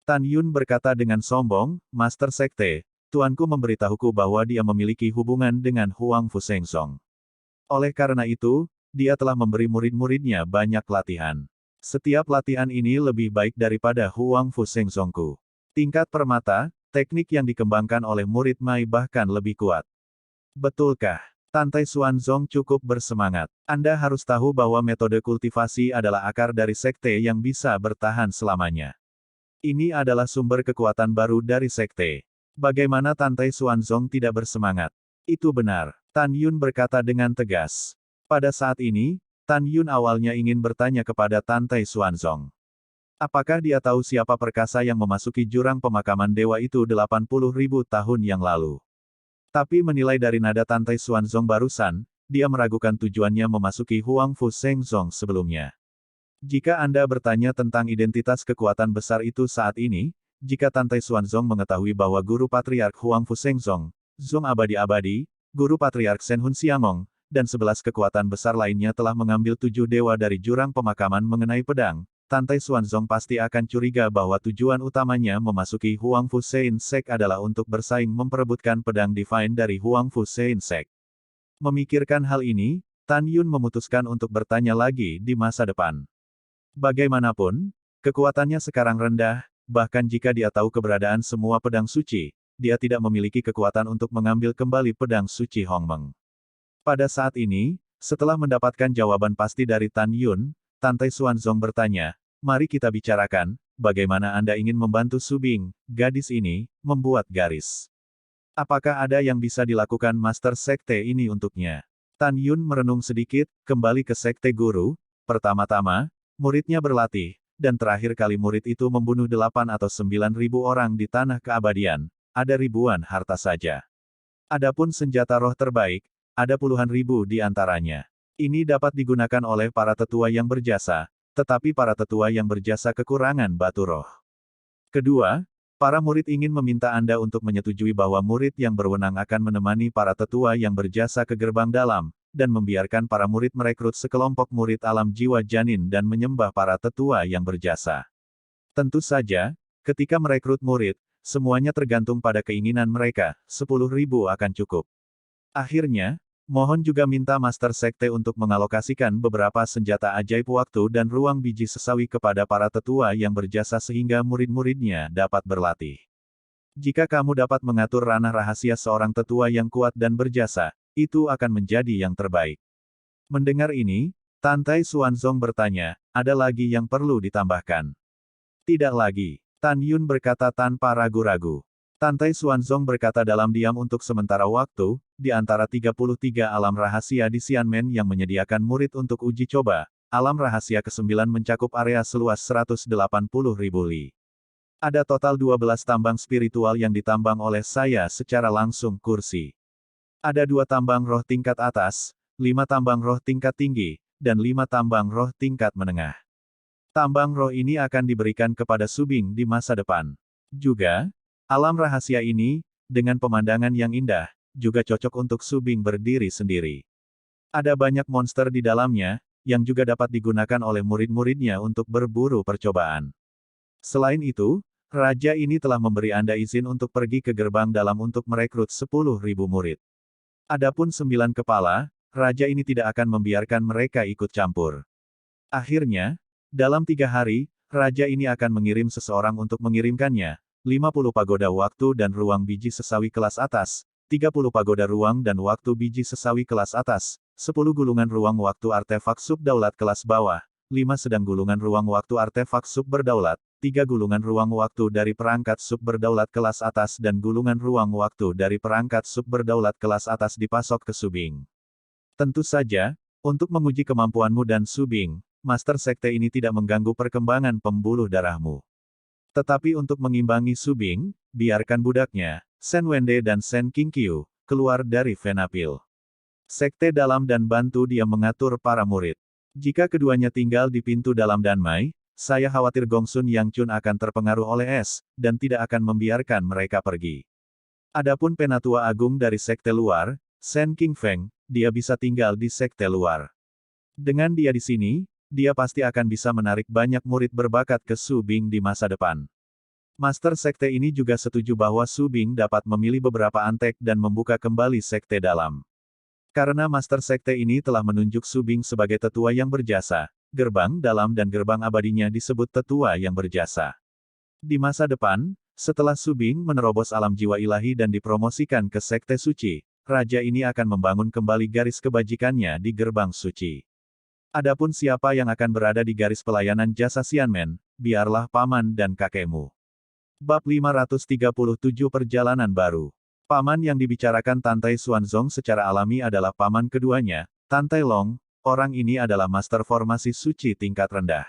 Tan Yun berkata dengan sombong, Master Sekte, tuanku memberitahuku bahwa dia memiliki hubungan dengan Huangfu Sengzong. Oleh karena itu, dia telah memberi murid-muridnya banyak latihan. Setiap latihan ini lebih baik daripada Huangfu Sengzongku. Tingkat permata, teknik yang dikembangkan oleh murid Mai bahkan lebih kuat. Betulkah? Tan Tai Xuanzong cukup bersemangat. Anda harus tahu bahwa metode kultivasi adalah akar dari sekte yang bisa bertahan selamanya. Ini adalah sumber kekuatan baru dari sekte. Bagaimana Tan Tai Xuanzong tidak bersemangat? Itu benar. Tan Yun berkata dengan tegas. Pada saat ini, Tan Yun awalnya ingin bertanya kepada Tan Tai Xuanzong. Apakah dia tahu siapa perkasa yang memasuki jurang pemakaman dewa itu 80.000 tahun yang lalu? Tapi menilai dari nada Tan Tai Xuanzong barusan, dia meragukan tujuannya memasuki Huangfu Sengzong sebelumnya. Jika Anda bertanya tentang identitas kekuatan besar itu saat ini, jika Tan Tai Xuanzong mengetahui bahwa Guru Patriark Huangfu Sengzong, Zong Abadi-Abadi, Guru Patriark Shen Hun Xiangong, dan 11 kekuatan besar lainnya telah mengambil 7 dewa dari jurang pemakaman mengenai pedang, Tan Tai Xuanzong pasti akan curiga bahwa tujuan utamanya memasuki Huangfu Sein Sek adalah untuk bersaing memperebutkan pedang Divine dari Huangfu Sein Sek. Memikirkan hal ini, Tan Yun memutuskan untuk bertanya lagi di masa depan. Bagaimanapun, kekuatannya sekarang rendah, bahkan jika dia tahu keberadaan semua pedang suci, dia tidak memiliki kekuatan untuk mengambil kembali pedang suci Hongmeng. Pada saat ini, setelah mendapatkan jawaban pasti dari Tan Yun, Tan Tai Xuanzong bertanya, mari kita bicarakan, bagaimana Anda ingin membantu Subing, gadis ini, membuat garis. Apakah ada yang bisa dilakukan Master Sekte ini untuknya? Tan Yun merenung sedikit, kembali ke Sekte Guru, pertama-tama, muridnya berlatih, dan terakhir kali murid itu membunuh 8 atau 9.000 orang di tanah keabadian, ada ribuan harta saja. Adapun senjata roh terbaik, ada puluhan ribu di antaranya. Ini dapat digunakan oleh para tetua yang berjasa, tetapi para tetua yang berjasa kekurangan batu roh. Kedua, para murid ingin meminta Anda untuk menyetujui bahwa murid yang berwenang akan menemani para tetua yang berjasa ke gerbang dalam, dan membiarkan para murid merekrut sekelompok murid alam jiwa janin dan menyembah para tetua yang berjasa. Tentu saja, ketika merekrut murid, semuanya tergantung pada keinginan mereka, 10.000 akan cukup. Akhirnya, mohon juga minta Master Sekte untuk mengalokasikan beberapa senjata ajaib waktu dan ruang biji sesawi kepada para tetua yang berjasa sehingga murid-muridnya dapat berlatih. Jika kamu dapat mengatur ranah rahasia seorang tetua yang kuat dan berjasa, itu akan menjadi yang terbaik. Mendengar ini, Tantai Xuanzong bertanya, ada lagi yang perlu ditambahkan? Tidak lagi, Tan Yun berkata tanpa ragu-ragu. Tantai Xuanzong berkata dalam diam untuk sementara waktu, di antara 33 alam rahasia di Xianmen yang menyediakan murid untuk uji coba, alam rahasia ke-9 mencakup area seluas 180.000 li. Ada total 12 tambang spiritual yang ditambang oleh saya secara langsung kursi. Ada 2 tambang roh tingkat atas, 5 tambang roh tingkat tinggi, dan 5 tambang roh tingkat menengah. Tambang roh ini akan diberikan kepada Subing di masa depan. Juga, alam rahasia ini, dengan pemandangan yang indah, juga cocok untuk Subing berdiri sendiri. Ada banyak monster di dalamnya, yang juga dapat digunakan oleh murid-muridnya untuk berburu percobaan. Selain itu, Raja ini telah memberi Anda izin untuk pergi ke gerbang dalam untuk merekrut 10.000 murid. Adapun 9 kepala, Raja ini tidak akan membiarkan mereka ikut campur. Akhirnya, dalam 3 hari, Raja ini akan mengirim seseorang untuk mengirimkannya, 50 pagoda waktu dan ruang biji sesawi kelas atas, 30 pagoda ruang dan waktu biji sesawi kelas atas, 10 gulungan ruang waktu artefak subdaulat kelas bawah, 5 sedang gulungan ruang waktu artefak sub berdaulat, 3 gulungan ruang waktu dari perangkat sub berdaulat kelas atas dan gulungan ruang waktu dari perangkat sub berdaulat kelas atas dipasok ke Subing. Tentu saja, untuk menguji kemampuanmu dan Subing, Master Sekte ini tidak mengganggu perkembangan pembuluh darahmu. Tetapi untuk mengimbangi Subing, biarkan budaknya, Shen Wende dan Shen Qingqiu, keluar dari Venapil Sekte dalam dan bantu dia mengatur para murid. Jika keduanya tinggal di pintu dalam Danmai, saya khawatir Gongsun Yang Chun akan terpengaruh oleh es, dan tidak akan membiarkan mereka pergi. Adapun penatua agung dari Sekte luar, Shen Qingfeng, dia bisa tinggal di Sekte luar. Dengan dia di sini, dia pasti akan bisa menarik banyak murid berbakat ke Subing di masa depan. Master Sekte ini juga setuju bahwa Subing dapat memilih beberapa antek dan membuka kembali Sekte dalam. Karena Master Sekte ini telah menunjuk Subing sebagai tetua yang berjasa, gerbang dalam dan gerbang abadinya disebut tetua yang berjasa. Di masa depan, setelah Subing menerobos alam jiwa ilahi dan dipromosikan ke Sekte Suci, Raja ini akan membangun kembali garis kebajikannya di gerbang suci. Adapun siapa yang akan berada di garis pelayanan jasa Xianmen, biarlah paman dan kakekmu. Bab 537 Perjalanan Baru. Paman yang dibicarakan Tantai Xuanzong secara alami adalah paman keduanya, Tantai Long, orang ini adalah master formasi suci tingkat rendah.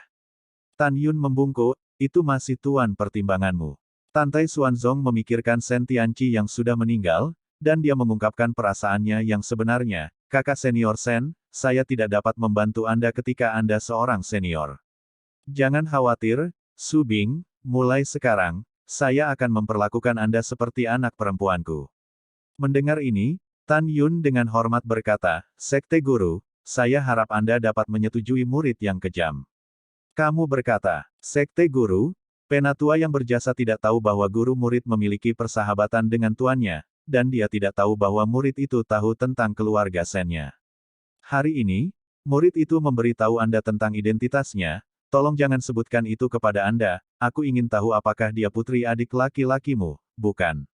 Tan Yun membungkuk, itu masih tuan pertimbanganmu. Tantai Xuanzong memikirkan Shen Tianqi yang sudah meninggal, dan dia mengungkapkan perasaannya yang sebenarnya, kakak senior Shen, saya tidak dapat membantu Anda ketika Anda seorang senior. Jangan khawatir, Subing, mulai sekarang, saya akan memperlakukan Anda seperti anak perempuanku. Mendengar ini, Tan Yun dengan hormat berkata, Sekte Guru, saya harap Anda dapat menyetujui murid yang kejam. Kamu berkata, Sekte Guru, penatua yang berjasa tidak tahu bahwa guru murid memiliki persahabatan dengan tuannya, dan dia tidak tahu bahwa murid itu tahu tentang keluarga Shen-nya. Hari ini, murid itu memberitahu Anda tentang identitasnya, tolong jangan sebutkan itu kepada Anda, aku ingin tahu apakah dia putri adik laki-lakimu, bukan?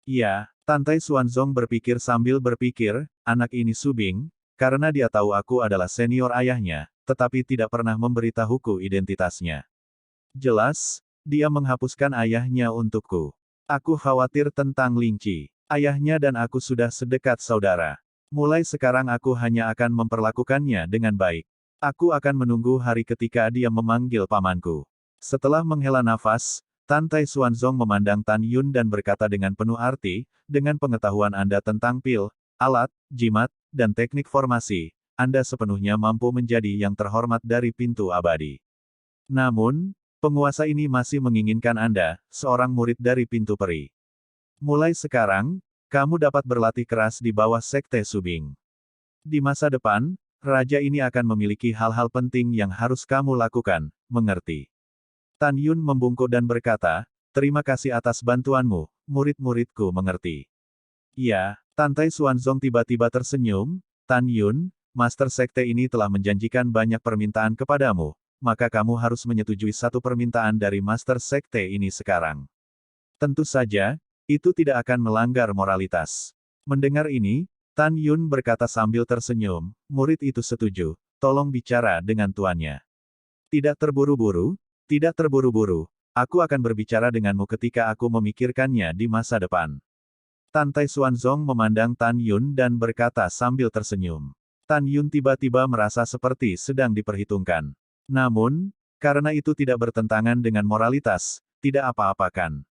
Iya, Tantai Xuanzong berpikir sambil berpikir, anak ini Subing, karena dia tahu aku adalah senior ayahnya, tetapi tidak pernah memberitahuku identitasnya. Jelas, dia menghapuskan ayahnya untukku. Aku khawatir tentang Lingqi. Ayahnya dan aku sudah sedekat saudara. Mulai sekarang aku hanya akan memperlakukannya dengan baik. Aku akan menunggu hari ketika dia memanggil pamanku. Setelah menghela nafas, Tantai Xuanzong memandang Tan Yun dan berkata dengan penuh arti, dengan pengetahuan Anda tentang pil, alat, jimat, dan teknik formasi, Anda sepenuhnya mampu menjadi yang terhormat dari pintu abadi. Namun, penguasa ini masih menginginkan Anda, seorang murid dari pintu peri. Mulai sekarang, kamu dapat berlatih keras di bawah Sekte Subing. Di masa depan, raja ini akan memiliki hal-hal penting yang harus kamu lakukan, mengerti? Tan Yun membungkuk dan berkata, terima kasih atas bantuanmu, murid-muridku mengerti. Iya, Tantai Xuanzong tiba-tiba tersenyum, Tan Yun, Master Sekte ini telah menjanjikan banyak permintaan kepadamu, maka kamu harus menyetujui satu permintaan dari Master Sekte ini sekarang. Tentu saja, itu tidak akan melanggar moralitas. Mendengar ini, Tan Yun berkata sambil tersenyum, murid itu setuju, tolong bicara dengan tuannya. Tidak terburu-buru, tidak terburu-buru, aku akan berbicara denganmu ketika aku memikirkannya di masa depan. Tantai Xuanzong memandang Tan Yun dan berkata sambil tersenyum. Tan Yun tiba-tiba merasa seperti sedang diperhitungkan. Namun, karena itu tidak bertentangan dengan moralitas, tidak apa-apakan.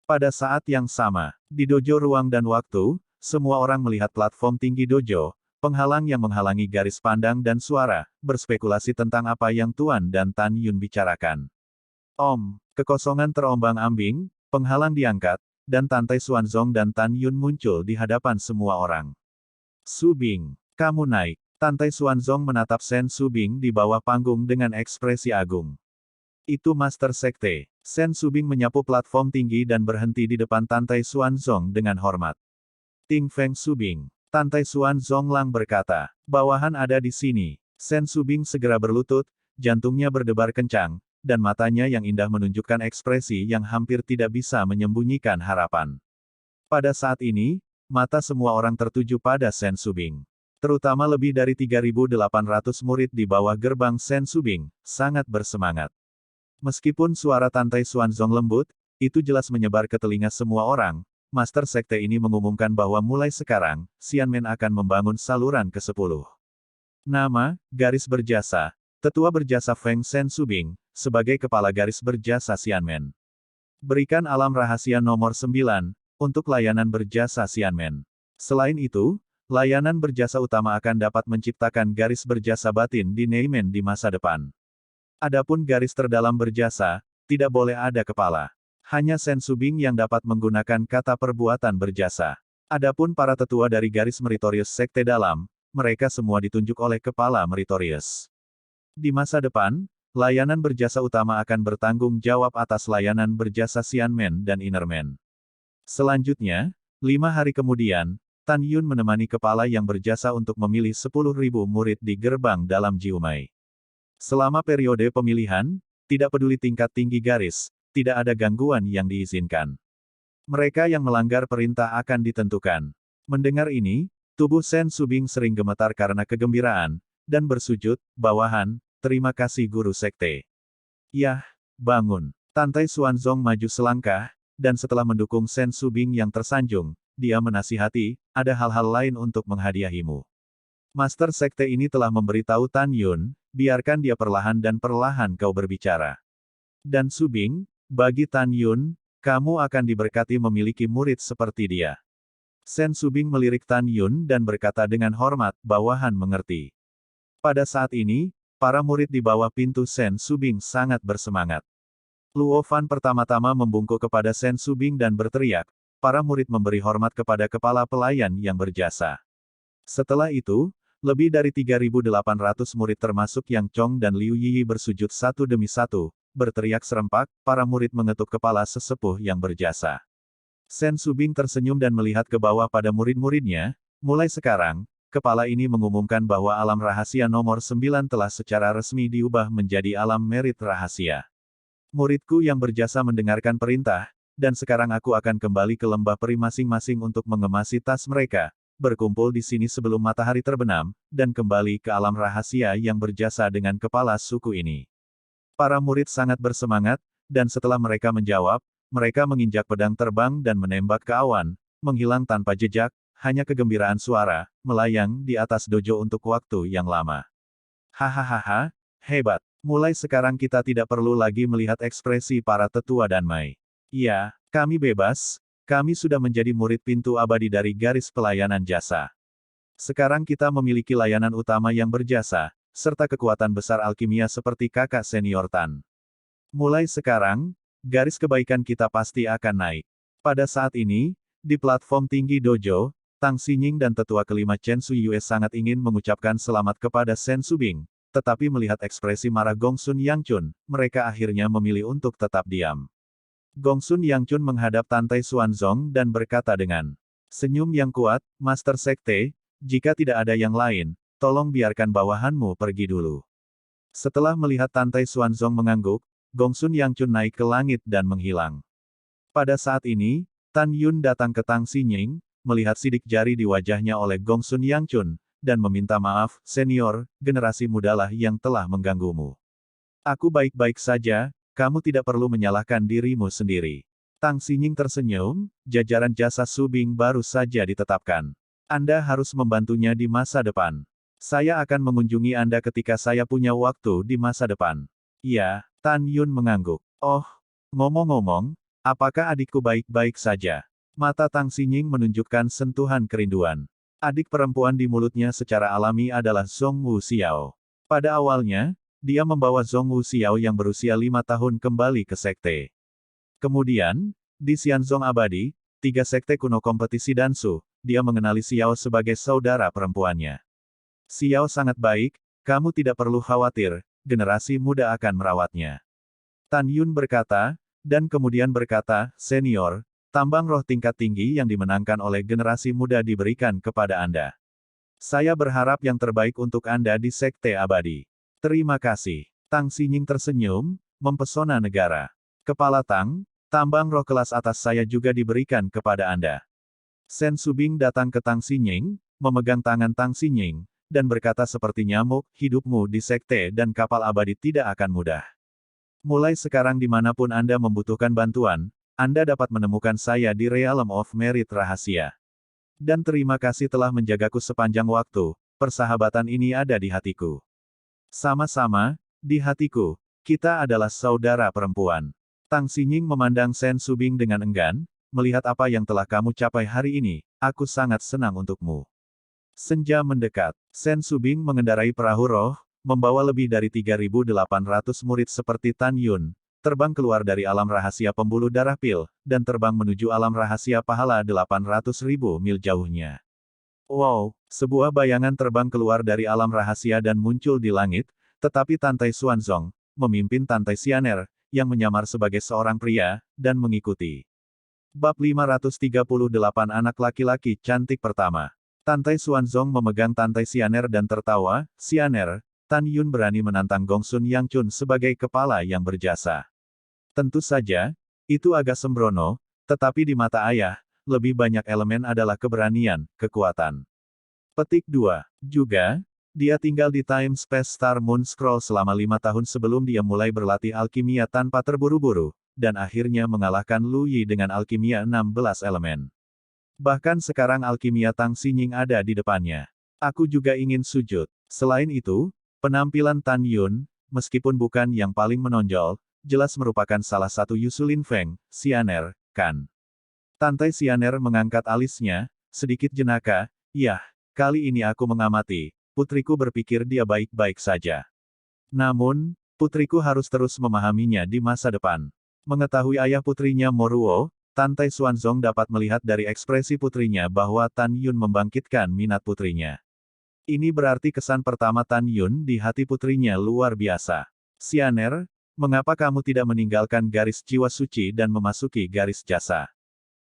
Pada saat yang sama, di dojo ruang dan waktu, semua orang melihat platform tinggi dojo, penghalang yang menghalangi garis pandang dan suara, berspekulasi tentang apa yang Tuan dan Tan Yun bicarakan. Kekosongan terombang-ambing, penghalang diangkat, dan Tantai Xuanzong dan Tan Yun muncul di hadapan semua orang. Subing, kamu naik. Tantai Xuanzong menatap Sen Subing di bawah panggung dengan ekspresi agung. Itu Master Sekte. Sen Subing menyapu platform tinggi dan berhenti di depan Tantai Xuanzong dengan hormat. Ting Feng Subing. Tantai Xuanzong lang berkata, bawahan ada di sini. Sen Subing segera berlutut, jantungnya berdebar kencang, dan matanya yang indah menunjukkan ekspresi yang hampir tidak bisa menyembunyikan harapan. Pada saat ini, mata semua orang tertuju pada Sen Subing. Terutama lebih dari 3.800 murid di bawah gerbang Sen Subing, sangat bersemangat. Meskipun suara Tantai Xuanzong lembut, itu jelas menyebar ke telinga semua orang. Master Sekte ini mengumumkan bahwa mulai sekarang, Xianmen akan membangun saluran ke-10. Nama, garis berjasa, Tetua Berjasa Feng Sen Subing, sebagai Kepala Garis Berjasa Xianmen. Berikan alam rahasia nomor 9, untuk layanan berjasa Xianmen. Selain itu, layanan berjasa utama akan dapat menciptakan garis berjasa batin di Neimen di masa depan. Adapun garis terdalam berjasa, tidak boleh ada kepala. Hanya Sen Subing yang dapat menggunakan kata perbuatan berjasa. Adapun para tetua dari garis meritorius Sekte Dalam, mereka semua ditunjuk oleh kepala meritorius. Di masa depan, layanan berjasa utama akan bertanggung jawab atas layanan berjasa Xianmen dan Innermen. Selanjutnya, 5 hari kemudian, Tan Yun menemani kepala yang berjasa untuk memilih 10.000 murid di gerbang dalam Jiumai. Selama periode pemilihan, tidak peduli tingkat tinggi garis, tidak ada gangguan yang diizinkan. Mereka yang melanggar perintah akan ditentukan. Mendengar ini, tubuh Sen Subing sering gemetar karena kegembiraan, dan bersujud, bawahan, terima kasih Guru Sekte. Yah, bangun. Tantai Xuanzong maju selangkah, dan setelah mendukung Sen Subing yang tersanjung, dia menasihati, ada hal-hal lain untuk menghadiahimu. Master Sekte ini telah memberitahu Tan Yun, biarkan dia perlahan dan perlahan kau berbicara. Dan Subing, bagi Tan Yun, kamu akan diberkati memiliki murid seperti dia. Sen Subing melirik Tan Yun dan berkata dengan hormat, bawahan mengerti. Pada saat ini, para murid di bawah pintu Sen Subing sangat bersemangat. Luo Fan pertama-tama membungkuk kepada Sen Subing dan berteriak, para murid memberi hormat kepada kepala pelayan yang berjasa. Setelah itu, lebih dari 3.800 murid termasuk Yang Chong dan Liu Yiyi bersujud satu demi satu, berteriak serempak, para murid mengetuk kepala sesepuh yang berjasa. Sen Subing tersenyum dan melihat ke bawah pada murid-muridnya, mulai sekarang, kepala ini mengumumkan bahwa alam rahasia nomor 9 telah secara resmi diubah menjadi alam merit rahasia. Muridku yang berjasa mendengarkan perintah, dan sekarang aku akan kembali ke lembah peri masing-masing untuk mengemasi tas mereka, berkumpul di sini sebelum matahari terbenam, dan kembali ke alam rahasia yang berjasa dengan kepala suku ini. Para murid sangat bersemangat, dan setelah mereka menjawab, mereka menginjak pedang terbang dan menembak ke awan, menghilang tanpa jejak, hanya kegembiraan suara, melayang di atas dojo untuk waktu yang lama. Hahaha, hebat. Mulai sekarang kita tidak perlu lagi melihat ekspresi para tetua dan Mai. Ya, kami bebas, kami sudah menjadi murid pintu abadi dari garis pelayanan jasa. Sekarang kita memiliki layanan utama yang berjasa, serta kekuatan besar alkimia seperti kakak senior Tan. Mulai sekarang, garis kebaikan kita pasti akan naik. Pada saat ini, di platform tinggi dojo, Tang Xinying dan tetua kelima Chen Suyue sangat ingin mengucapkan selamat kepada Sen Subing, tetapi melihat ekspresi marah Gongsun Yangchun, mereka akhirnya memilih untuk tetap diam. Gongsun Yangchun menghadap Tantai Xuanzong dan berkata dengan senyum yang kuat, Master Sekte, jika tidak ada yang lain, tolong biarkan bawahanmu pergi dulu. Setelah melihat Tantai Xuanzong mengangguk, Gongsun Yangchun naik ke langit dan menghilang. Pada saat ini, Tan Yun datang ke Tang Xinying, melihat sidik jari di wajahnya oleh Gongsun Yangchun, dan meminta maaf, senior, generasi mudalah yang telah mengganggumu. Aku baik-baik saja, kamu tidak perlu menyalahkan dirimu sendiri. Tang Xinying tersenyum, jajaran jasa Subing baru saja ditetapkan. Anda harus membantunya di masa depan. Saya akan mengunjungi Anda ketika saya punya waktu di masa depan. Ya, Tan Yun mengangguk. Oh, ngomong-ngomong, apakah adikku baik-baik saja? Mata Tang Xinying menunjukkan sentuhan kerinduan. Adik perempuan di mulutnya secara alami adalah Zhong Wuxiao. Pada awalnya, dia membawa Zhong Wuxiao yang berusia 5 tahun kembali ke sekte. Kemudian, di Xianzong Abadi, 3 sekte kuno kompetisi dansu, dia mengenali Xiao sebagai saudara perempuannya. Xiao sangat baik, kamu tidak perlu khawatir, generasi muda akan merawatnya. Tan Yun berkata, dan kemudian berkata, senior, tambang roh tingkat tinggi yang dimenangkan oleh generasi muda diberikan kepada Anda. Saya berharap yang terbaik untuk Anda di Sekte Abadi. Terima kasih. Tang Xinying tersenyum, mempesona negara. Kepala Tang, tambang roh kelas atas saya juga diberikan kepada Anda. Sen Subing datang ke Tang Xinying, memegang tangan Tang Xinying, dan berkata seperti nyamuk, hidupmu di Sekte dan kapal abadi tidak akan mudah. Mulai sekarang dimanapun Anda membutuhkan bantuan, Anda dapat menemukan saya di Realm of Merit rahasia. Dan terima kasih telah menjagaku sepanjang waktu, persahabatan ini ada di hatiku. Sama-sama, di hatiku, kita adalah saudara perempuan. Tang Xinying memandang Sen Subing dengan enggan, melihat apa yang telah kamu capai hari ini, aku sangat senang untukmu. Senja mendekat, Sen Subing mengendarai perahu roh, membawa lebih dari 3.800 murid seperti Tan Yun, terbang keluar dari alam rahasia pembuluh darah pil, dan terbang menuju alam rahasia pahala 800.000 mil jauhnya. Wow, sebuah bayangan terbang keluar dari alam rahasia dan muncul di langit, tetapi Tantai Xuanzong, memimpin Tantai Xianer, yang menyamar sebagai seorang pria, dan mengikuti. Bab 538 Anak Laki-laki Cantik Pertama. Tantai Xuanzong memegang Tantai Xianer dan tertawa, Xianer, Tan Yun berani menantang Gongsun Yangchun sebagai kepala yang berjasa. Tentu saja, itu agak sembrono, tetapi di mata ayah, lebih banyak elemen adalah keberanian, kekuatan. Petik 2. Juga, dia tinggal di Time Space Star Moon Scroll selama 5 tahun sebelum dia mulai berlatih alkimia tanpa terburu-buru, dan akhirnya mengalahkan Lu Yi dengan alkimia 16 elemen. Bahkan sekarang alkimia Tang Xinying ada di depannya. Aku juga ingin sujud. Selain itu, penampilan Tan Yun, meskipun bukan yang paling menonjol, jelas merupakan salah satu Yusulin Feng, Xianer, kan? Tantai Xianer mengangkat alisnya, sedikit jenaka, yah, kali ini aku mengamati, putriku berpikir dia baik-baik saja. Namun, putriku harus terus memahaminya di masa depan. Mengetahui ayah putrinya Moruo, Tantai Xuanzong dapat melihat dari ekspresi putrinya bahwa Tan Yun membangkitkan minat putrinya. Ini berarti kesan pertama Tan Yun di hati putrinya luar biasa. Xianer, mengapa kamu tidak meninggalkan garis jiwa suci dan memasuki garis jasa?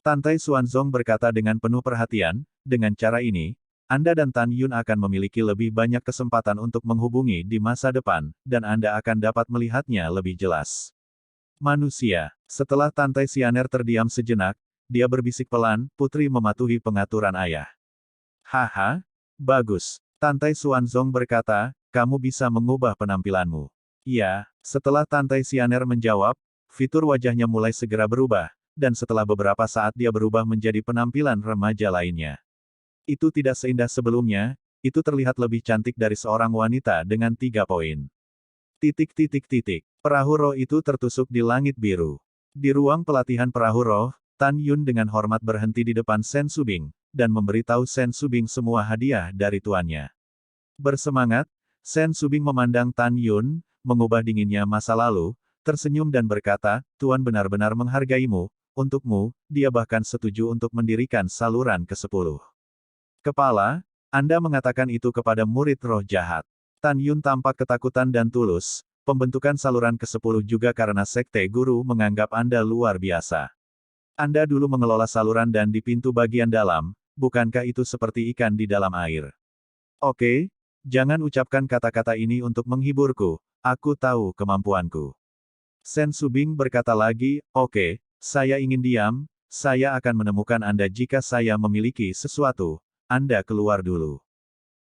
Tantai Xuanzong berkata dengan penuh perhatian, dengan cara ini, Anda dan Tan Yun akan memiliki lebih banyak kesempatan untuk menghubungi di masa depan, dan Anda akan dapat melihatnya lebih jelas. Manusia. Setelah Tantai Xianer terdiam sejenak, dia berbisik pelan, putri mematuhi pengaturan ayah. Haha, bagus. Tantai Xuanzong berkata, kamu bisa mengubah penampilanmu. Ya, setelah Tantai Xianer menjawab, fitur wajahnya mulai segera berubah, dan setelah beberapa saat dia berubah menjadi penampilan remaja lainnya. Itu tidak seindah sebelumnya, itu terlihat lebih cantik dari seorang wanita dengan 3 poin. Perahu roh itu tertusuk di langit biru. Di ruang pelatihan perahu roh, Tan Yun dengan hormat berhenti di depan Sen Subing, dan memberitahu Sen Subing semua hadiah dari tuannya. Bersemangat, Sen Subing memandang Tan Yun, mengubah dinginnya masa lalu, tersenyum dan berkata, Tuan benar-benar menghargaimu, untukmu, dia bahkan setuju untuk mendirikan saluran ke-10. Kepala, Anda mengatakan itu kepada murid roh jahat. Tan Yun tampak ketakutan dan tulus. Pembentukan saluran ke-10 juga karena sekte guru menganggap Anda luar biasa. Anda dulu mengelola saluran dan di pintu bagian dalam, bukankah itu seperti ikan di dalam air? Oke, jangan ucapkan kata-kata ini untuk menghiburku, aku tahu kemampuanku. Sen Subing berkata lagi, oke, saya ingin diam, saya akan menemukan Anda jika saya memiliki sesuatu, Anda keluar dulu.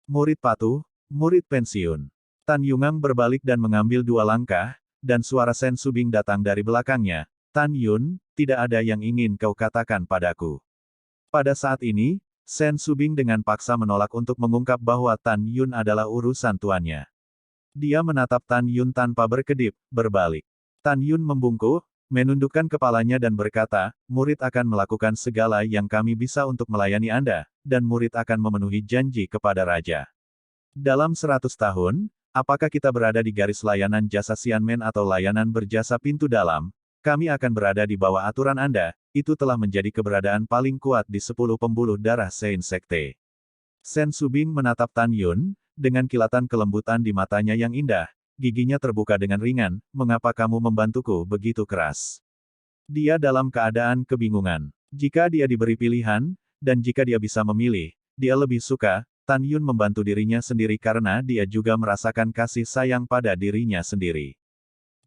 Murid patuh, murid pensiun. Tan Yungang berbalik dan mengambil 2 langkah, dan suara Sen Subing datang dari belakangnya. Tan Yun, tidak ada yang ingin kau katakan padaku. Pada saat ini, Sen Subing dengan paksa menolak untuk mengungkap bahwa Tan Yun adalah urusan tuannya. Dia menatap Tan Yun tanpa berkedip, berbalik. Tan Yun membungkuk, menundukkan kepalanya dan berkata, murid akan melakukan segala yang kami bisa untuk melayani Anda, dan murid akan memenuhi janji kepada Raja. Dalam 100 tahun, apakah kita berada di garis layanan jasa Xianmen atau layanan berjasa pintu dalam, kami akan berada di bawah aturan Anda, itu telah menjadi keberadaan paling kuat di 10 pembuluh darah Sein Sekte. Sen Subing menatap Tan Yun, dengan kilatan kelembutan di matanya yang indah, giginya terbuka dengan ringan, mengapa kamu membantuku begitu keras? Dia dalam keadaan kebingungan. Jika dia diberi pilihan, dan jika dia bisa memilih, dia lebih suka, Tan Yun membantu dirinya sendiri karena dia juga merasakan kasih sayang pada dirinya sendiri.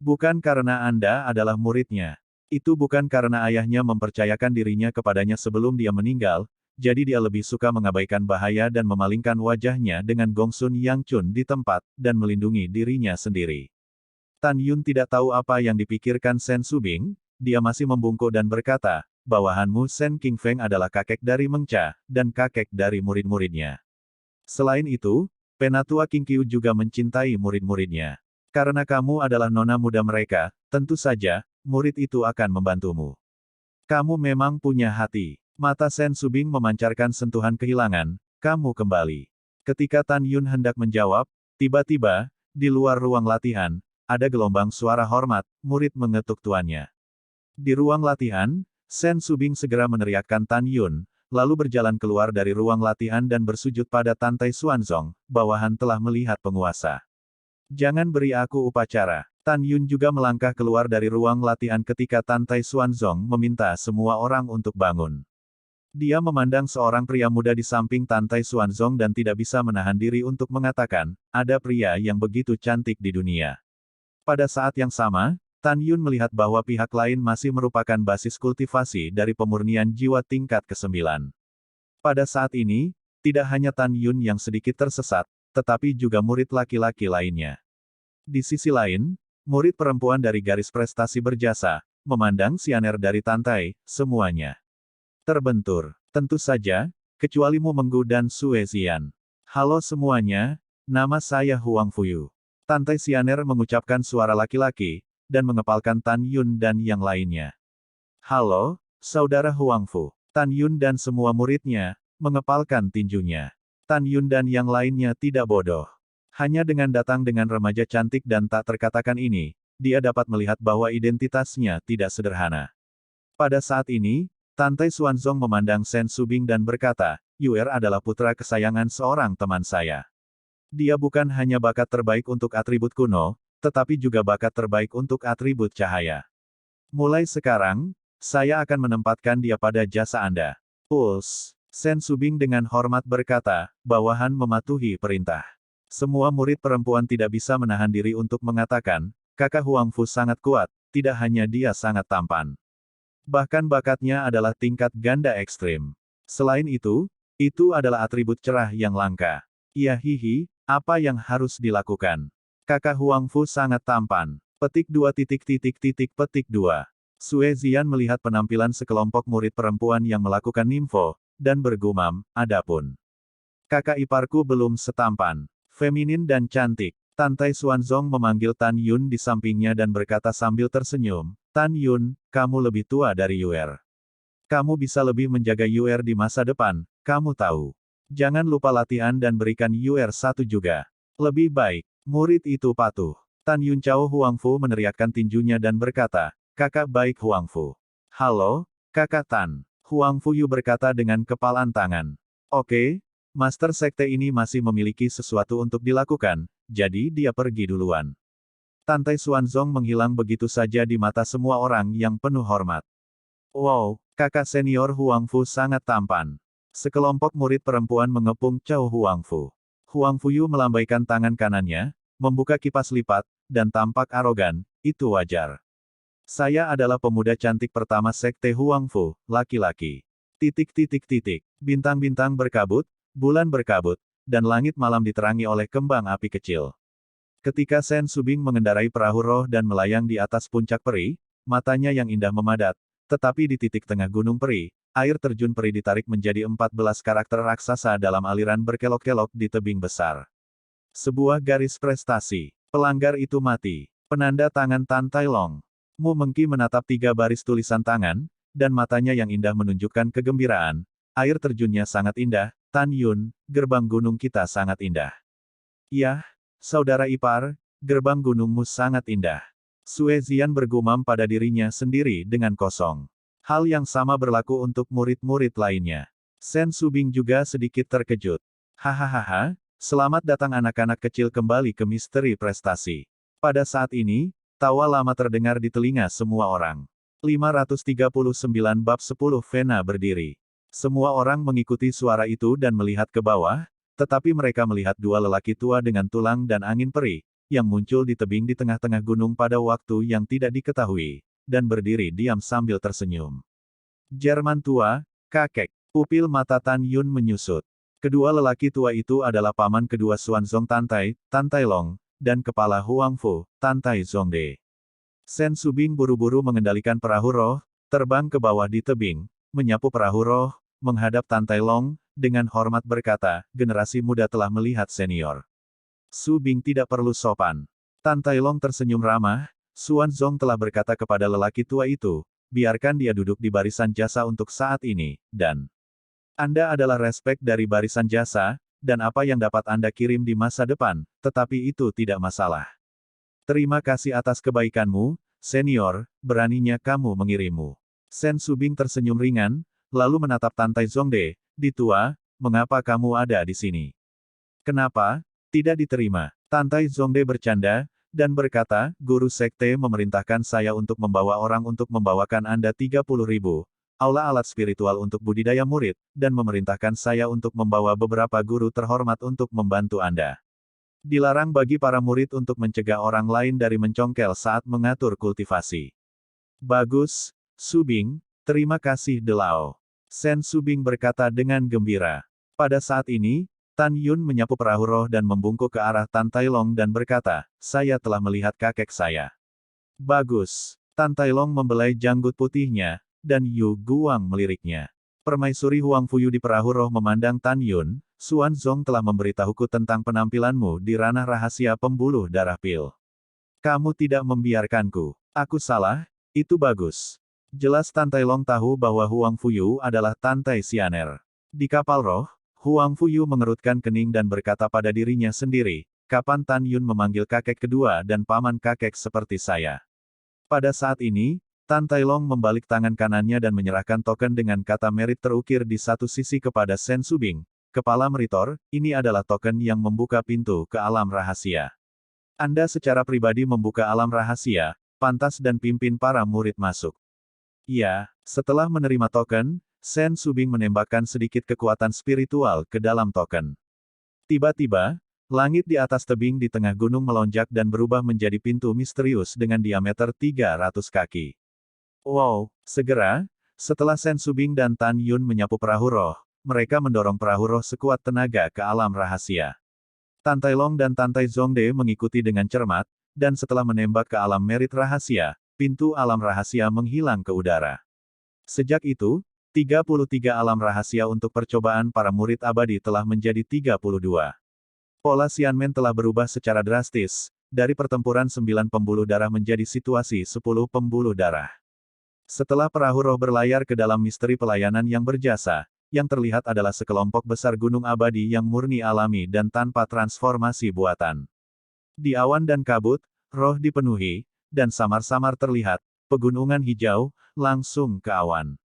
Bukan karena Anda adalah muridnya. Itu bukan karena ayahnya mempercayakan dirinya kepadanya sebelum dia meninggal, jadi dia lebih suka mengabaikan bahaya dan memalingkan wajahnya dengan Gongsun Yang Chun di tempat, dan melindungi dirinya sendiri. Tan Yun tidak tahu apa yang dipikirkan Sen Subing, dia masih membungkuk dan berkata, bawahanmu Sen King Feng adalah kakek dari Meng Cha, dan kakek dari murid-muridnya. Selain itu, Penatua King Qiu juga mencintai murid-muridnya. Karena kamu adalah nona muda mereka, tentu saja, murid itu akan membantumu. Kamu memang punya hati. Mata Sen Subing memancarkan sentuhan kehilangan, kamu kembali. Ketika Tan Yun hendak menjawab, tiba-tiba, di luar ruang latihan, ada gelombang suara hormat, murid mengetuk tuannya. Di ruang latihan, Sen Subing segera meneriakkan Tan Yun, lalu berjalan keluar dari ruang latihan dan bersujud pada Tantai Xuanzong, bawahan telah melihat penguasa. Jangan beri aku upacara. Tan Yun juga melangkah keluar dari ruang latihan ketika Tantai Xuanzong meminta semua orang untuk bangun. Dia memandang seorang pria muda di samping Tantai Xuanzong dan tidak bisa menahan diri untuk mengatakan, ada pria yang begitu cantik di dunia. Pada saat yang sama, Tan Yun melihat bahwa pihak lain masih merupakan basis kultivasi dari pemurnian jiwa tingkat ke-9. Pada saat ini, tidak hanya Tan Yun yang sedikit tersesat, tetapi juga murid laki-laki lainnya. Di sisi lain, murid perempuan dari garis prestasi berjasa, memandang Xianer dari Tantai, semuanya terbentur. Tentu saja, kecuali Mu Menggu dan Sue Zian. Halo semuanya, nama saya Huang Fuyu. Tantai Xianer mengucapkan suara laki-laki, dan mengepalkan Tan Yun dan yang lainnya. Halo, saudara Huang Fu. Tan Yun dan semua muridnya, mengepalkan tinjunya. Tan Yun dan yang lainnya tidak bodoh. Hanya dengan datang dengan remaja cantik dan tak terkatakan ini, dia dapat melihat bahwa identitasnya tidak sederhana. Pada saat ini, Tantai Xuanzong memandang Sen Subing dan berkata, Yuer adalah putra kesayangan seorang teman saya. Dia bukan hanya bakat terbaik untuk atribut kuno, tetapi juga bakat terbaik untuk atribut cahaya. Mulai sekarang, saya akan menempatkan dia pada jasa Anda. Puls. Sen Subing dengan hormat berkata, bawahan mematuhi perintah. Semua murid perempuan tidak bisa menahan diri untuk mengatakan, kakak Huang Fu sangat kuat, tidak hanya dia sangat tampan. Bahkan bakatnya adalah tingkat ganda ekstrim. Selain itu adalah atribut cerah yang langka. Ya hihi, apa yang harus dilakukan? Kakak Huang Fu sangat tampan. Petik 2 petik 2. Sue Zian melihat penampilan sekelompok murid perempuan yang melakukan nimfo, dan bergumam, adapun kakak iparku belum setampan, feminin dan cantik. Tantai Xuanzong memanggil Tan Yun di sampingnya dan berkata sambil tersenyum, Tan Yun, kamu lebih tua dari Yuer. Kamu bisa lebih menjaga Yuer di masa depan, kamu tahu. Jangan lupa latihan dan berikan Yuer satu juga. Lebih baik, murid itu patuh. Tan Yun Chao Huang Fu meneriakkan tinjunya dan berkata, kakak baik Huang Fu. Halo, kakak Tan. Huang Fu Yu berkata dengan kepalan tangan. Oke, Master Sekte ini masih memiliki sesuatu untuk dilakukan, jadi dia pergi duluan. Tantai Xuanzong menghilang begitu saja di mata semua orang yang penuh hormat. Wow, kakak senior Huangfu sangat tampan. Sekelompok murid perempuan mengepung Cao Huangfu. Huangfu Yu melambaikan tangan kanannya, membuka kipas lipat, dan tampak arogan, itu wajar. Saya adalah pemuda cantik pertama Sekte Huangfu, laki-laki. Bintang-bintang berkabut, bulan berkabut, dan langit malam diterangi oleh kembang api kecil. Ketika Sen Subing mengendarai perahu roh dan melayang di atas puncak peri, matanya yang indah memadat, tetapi di titik tengah gunung peri, air terjun peri ditarik menjadi 14 karakter raksasa dalam aliran berkelok-kelok di tebing besar. Sebuah garis prestasi. Pelanggar itu mati. Penanda tangan Tan Tai Long. Mu Mengki menatap 3 baris tulisan tangan, dan matanya yang indah menunjukkan kegembiraan. Air terjunnya sangat indah, Tan Yun, gerbang gunung kita sangat indah. Yah, saudara ipar, gerbang gunungmu sangat indah. Sue Zian bergumam pada dirinya sendiri dengan kosong. Hal yang sama berlaku untuk murid-murid lainnya. Sen Subing juga sedikit terkejut. Hahaha, selamat datang anak-anak kecil kembali ke misteri prestasi. Pada saat ini, tawa lama terdengar di telinga semua orang. 539 bab 10 Vena berdiri. Semua orang mengikuti suara itu dan melihat ke bawah, tetapi mereka melihat 2 lelaki tua dengan tulang dan angin perih, yang muncul di tebing di tengah-tengah gunung pada waktu yang tidak diketahui, dan berdiri diam sambil tersenyum. Jerman tua, kakek, pupil mata Tan Yun menyusut. Kedua lelaki tua itu adalah paman kedua Xuanzong Tantai, Tan Tai Long, dan kepala Huangfu, Tantai Zongde. Sen Subing buru-buru mengendalikan perahu roh, terbang ke bawah di tebing, menyapu perahu roh, menghadap Tan Tai Long, dengan hormat berkata, generasi muda telah melihat senior. Subing tidak perlu sopan. Tan Tai Long tersenyum ramah, Xuanzong telah berkata kepada lelaki tua itu, biarkan dia duduk di barisan jasa untuk saat ini, dan Anda adalah respek dari barisan jasa, dan apa yang dapat Anda kirim di masa depan, tetapi itu tidak masalah. Terima kasih atas kebaikanmu, senior, beraninya kamu mengirimmu. Sen Subing tersenyum ringan, lalu menatap Tantai Zongde, di tua, mengapa kamu ada di sini? Kenapa? Tidak diterima. Tantai Zongde bercanda, dan berkata, Guru Sekte memerintahkan saya untuk membawa orang untuk membawakan Anda 30.000 aula alat spiritual untuk budidaya murid, dan memerintahkan saya untuk membawa beberapa guru terhormat untuk membantu Anda. Dilarang bagi para murid untuk mencegah orang lain dari mencongkel saat mengatur kultivasi. Bagus, Subing, terima kasih Delao. Sen Subing berkata dengan gembira. Pada saat ini, Tan Yun menyapu perahu roh dan membungkuk ke arah Tan Tai Long dan berkata, saya telah melihat kakek saya. Bagus. Tan Tai Long membelai janggut putihnya, dan Yu Guang meliriknya. Permaisuri Huangfu Yu di perahu roh memandang Tan Yun, Xuanzong telah memberitahuku tentang penampilanmu di ranah rahasia pembuluh darah pil. Kamu tidak membiarkanku. Aku salah, itu bagus. Jelas Tan Tai Long tahu bahwa Huangfu Yu adalah Tantai Xianer. Di kapal roh, Huangfu Yu mengerutkan kening dan berkata pada dirinya sendiri, kapan Tan Yun memanggil kakek kedua dan paman kakek seperti saya. Pada saat ini, Tan Tai Long membalik tangan kanannya dan menyerahkan token dengan kata merit terukir di satu sisi kepada Sen Subing. Kepala Meritor, ini adalah token yang membuka pintu ke alam rahasia. Anda secara pribadi membuka alam rahasia, pantas dan pimpin para murid masuk. Ya, setelah menerima token, Sen Subing menembakkan sedikit kekuatan spiritual ke dalam token. Tiba-tiba, langit di atas tebing di tengah gunung melonjak dan berubah menjadi pintu misterius dengan diameter 300 kaki. Wow, segera, setelah Sen Subing dan Tan Yun menyapu perahu roh, mereka mendorong perahu roh sekuat tenaga ke alam rahasia. Tan Tai Long dan Tantai Zongde mengikuti dengan cermat, dan setelah menembak ke alam merit rahasia, pintu alam rahasia menghilang ke udara. Sejak itu, 33 alam rahasia untuk percobaan para murid abadi telah menjadi 32. Pola Xianmen telah berubah secara drastis, dari pertempuran 9 pembuluh darah menjadi situasi 10 pembuluh darah. Setelah perahu roh berlayar ke dalam misteri pelayanan yang berjasa, yang terlihat adalah sekelompok besar gunung abadi yang murni alami dan tanpa transformasi buatan. Di awan dan kabut, roh dipenuhi, dan samar-samar terlihat, pegunungan hijau, langsung ke awan.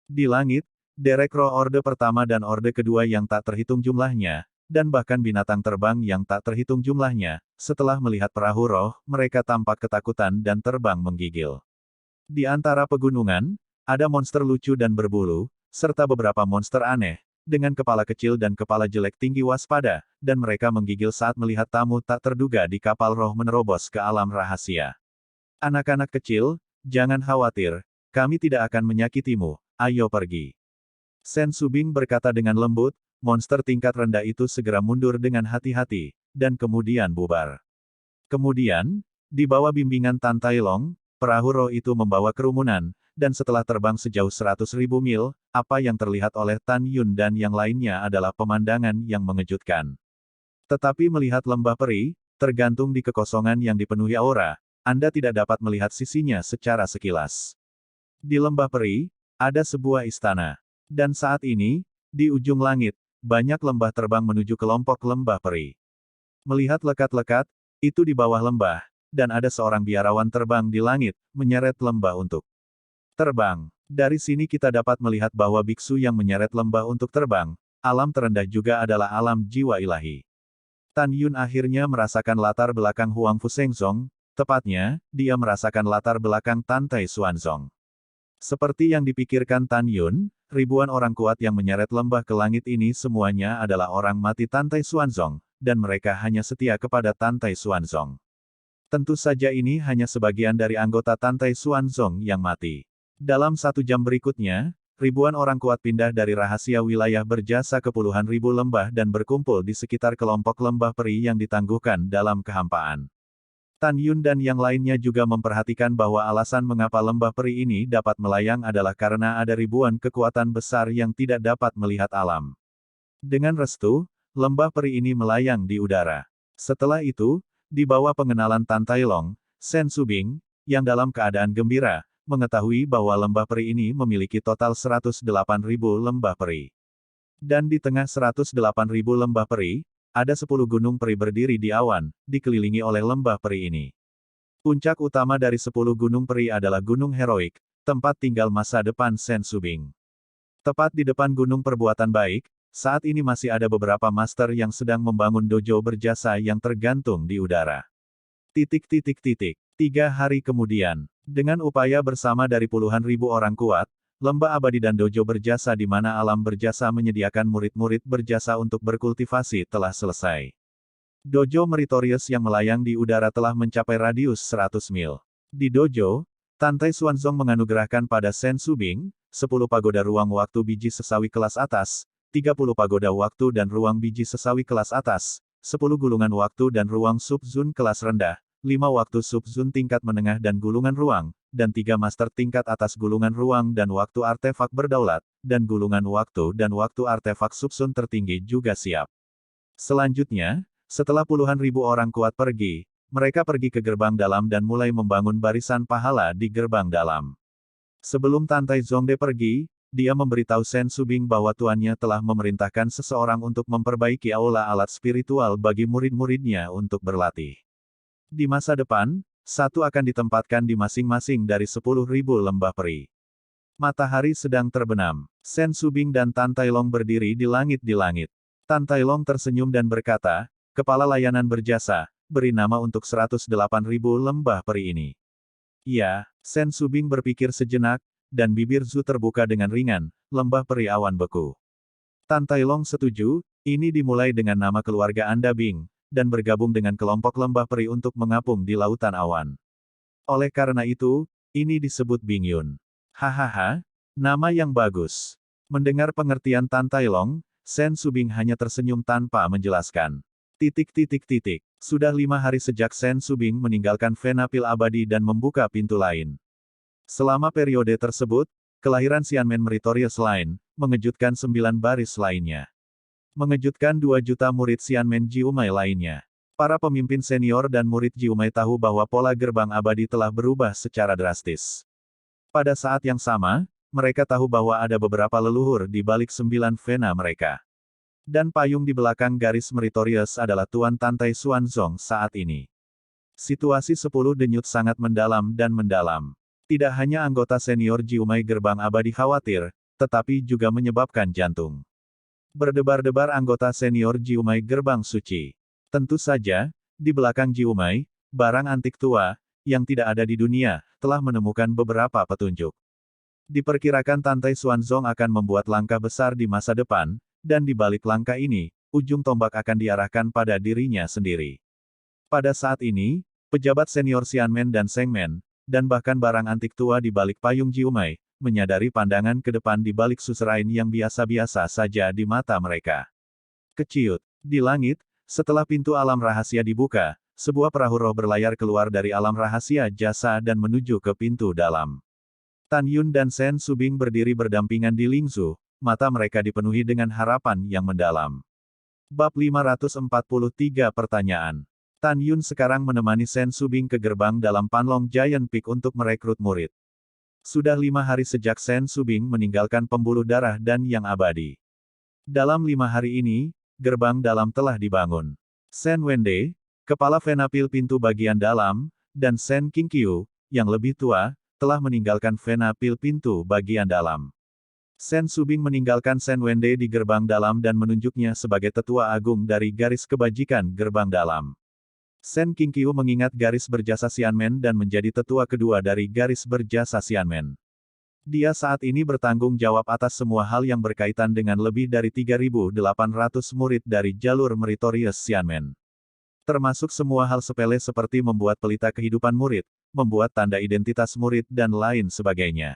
Di langit, derek roh orde pertama dan orde kedua yang tak terhitung jumlahnya, dan bahkan binatang terbang yang tak terhitung jumlahnya, setelah melihat perahu roh, mereka tampak ketakutan dan terbang menggigil. Di antara pegunungan, ada monster lucu dan berbulu, serta beberapa monster aneh, dengan kepala kecil dan kepala jelek tinggi waspada, dan mereka menggigil saat melihat tamu tak terduga di kapal roh menerobos ke alam rahasia. Anak-anak kecil, jangan khawatir, kami tidak akan menyakitimu, ayo pergi. Sen Subing berkata dengan lembut, monster tingkat rendah itu segera mundur dengan hati-hati, dan kemudian bubar. Kemudian, di bawah bimbingan Tan Tai Long, perahu roh itu membawa kerumunan, dan setelah terbang sejauh 100.000 mil, apa yang terlihat oleh Tan Yun dan yang lainnya adalah pemandangan yang mengejutkan. Tetapi melihat lembah peri, tergantung di kekosongan yang dipenuhi aura, Anda tidak dapat melihat sisinya secara sekilas. Di lembah peri, ada sebuah istana. Dan saat ini, di ujung langit, banyak lembah terbang menuju kelompok lembah peri. Melihat lekat-lekat, itu di bawah lembah, dan ada seorang biarawan terbang di langit, menyeret lembah untuk terbang. Dari sini kita dapat melihat bahwa biksu yang menyeret lembah untuk terbang, alam terendah juga adalah alam jiwa ilahi. Tan Yun akhirnya merasakan latar belakang Huang Fusengzong, tepatnya, dia merasakan latar belakang Tan Tai Xuanzong. Seperti yang dipikirkan Tan Yun, ribuan orang kuat yang menyeret lembah ke langit ini semuanya adalah orang mati Tan Tai Xuanzong, dan mereka hanya setia kepada Tan Tai Xuanzong. Tentu saja ini hanya sebagian dari anggota Tan Tai Xuanzong yang mati. Dalam 1 jam berikutnya, ribuan orang kuat pindah dari rahasia wilayah berjasa ke puluhan ribu lembah dan berkumpul di sekitar kelompok lembah peri yang ditangguhkan dalam kehampaan. Tan Yun dan yang lainnya juga memperhatikan bahwa alasan mengapa lembah peri ini dapat melayang adalah karena ada ribuan kekuatan besar yang tidak dapat melihat alam. Dengan restu, lembah peri ini melayang di udara. Setelah itu, di bawah pengenalan Tan Tai Long, Sen Subing, yang dalam keadaan gembira, mengetahui bahwa lembah peri ini memiliki total 108.000 lembah peri. Dan di tengah 108.000 lembah peri, ada 10 gunung peri berdiri di awan, dikelilingi oleh lembah peri ini. Puncak utama dari 10 gunung peri adalah Gunung Heroik, tempat tinggal masa depan Sen Subing. Tepat di depan Gunung Perbuatan Baik, saat ini masih ada beberapa master yang sedang membangun dojo berjasa yang tergantung di udara. 3 hari kemudian, dengan upaya bersama dari puluhan ribu orang kuat, lembah abadi dan dojo berjasa di mana alam berjasa menyediakan murid-murid berjasa untuk berkultivasi telah selesai. Dojo Meritorious yang melayang di udara telah mencapai radius 100 mil. Di dojo, Tan Tai Xuanzong menganugerahkan pada Sen Subing, 10 pagoda ruang waktu biji sesawi kelas atas, 30 pagoda waktu dan ruang biji sesawi kelas atas, 10 gulungan waktu dan ruang sub-zun kelas rendah, 5 waktu sub-zun tingkat menengah dan gulungan ruang, dan 3 master tingkat atas gulungan ruang dan waktu artefak berdaulat, dan gulungan waktu dan waktu artefak sub-zun tertinggi juga siap. Selanjutnya, setelah puluhan ribu orang kuat pergi, mereka pergi ke gerbang dalam dan mulai membangun barisan pahala di gerbang dalam. Sebelum Tan Tai Zongde pergi, dia memberitahu Sen Subing bahwa tuannya telah memerintahkan seseorang untuk memperbaiki aula alat spiritual bagi murid-muridnya untuk berlatih. Di masa depan, satu akan ditempatkan di masing-masing dari 10.000 lembah peri. Matahari sedang terbenam. Sen Subing dan Tan Tai Long berdiri di langit. Tan Tai Long tersenyum dan berkata, "Kepala layanan berjasa, beri nama untuk 108.000 lembah peri ini." Iya, Sen Subing berpikir sejenak, dan bibir Zhu terbuka dengan ringan, lembah peri awan beku. Tan Tai Long setuju, ini dimulai dengan nama keluarga Anda Bing, dan bergabung dengan kelompok lembah peri untuk mengapung di lautan awan. Oleh karena itu, ini disebut Bing Yun. Hahaha, nama yang bagus. Mendengar pengertian Tan Tai Long, Sen Subing hanya tersenyum tanpa menjelaskan. Sudah 5 hari sejak Sen Subing meninggalkan Venapil Abadi dan membuka pintu lain. Selama periode tersebut, kelahiran Xianmen Meritorious lain, mengejutkan 9 baris lainnya. Mengejutkan 2 juta murid Xianmen Jiumai lainnya. Para pemimpin senior dan murid Jiumai tahu bahwa pola gerbang abadi telah berubah secara drastis. Pada saat yang sama, mereka tahu bahwa ada beberapa leluhur di balik 9 vena mereka. Dan payung di belakang garis Meritorious adalah Tuan Tan Tai Xuanzong saat ini. Situasi 10 denyut sangat mendalam dan mendalam. Tidak hanya anggota senior Jiumai gerbang abadi khawatir, tetapi juga menyebabkan jantung berdebar-debar. Anggota senior Jiumai Gerbang Suci. Tentu saja, di belakang Jiumai, barang antik tua, yang tidak ada di dunia, telah menemukan beberapa petunjuk. Diperkirakan Tante Xuanzong akan membuat langkah besar di masa depan, dan di balik langkah ini, ujung tombak akan diarahkan pada dirinya sendiri. Pada saat ini, pejabat senior Xianmen dan Sengmen, dan bahkan barang antik tua di balik payung Jiumai, menyadari pandangan ke depan di balik suserain yang biasa-biasa saja di mata mereka. Keciut. Di langit, setelah pintu alam rahasia dibuka, sebuah perahu roh berlayar keluar dari alam rahasia jasa dan menuju ke pintu dalam. Tan Yun dan Sen Subing berdiri berdampingan di Lingzu, mata mereka dipenuhi dengan harapan yang mendalam. Bab 543 Pertanyaan. Tan Yun sekarang menemani Sen Subing ke gerbang dalam Panlong Giant Peak untuk merekrut murid. Sudah 5 hari sejak Sen Subing meninggalkan pembuluh darah dan yang abadi. Dalam 5 hari ini, gerbang dalam telah dibangun. Sen Wende, kepala Venapil pintu bagian dalam, dan Sen Qingqiu, yang lebih tua, telah meninggalkan Venapil pintu bagian dalam. Sen Subing meninggalkan Sen Wende di gerbang dalam dan menunjuknya sebagai tetua agung dari garis kebajikan gerbang dalam. Sen Qingqiu mengingat garis berjasa Xianmen dan menjadi tetua kedua dari garis berjasa Xianmen. Dia saat ini bertanggung jawab atas semua hal yang berkaitan dengan lebih dari 3.800 murid dari jalur meritorious Xianmen. Termasuk semua hal sepele seperti membuat pelita kehidupan murid, membuat tanda identitas murid dan lain sebagainya.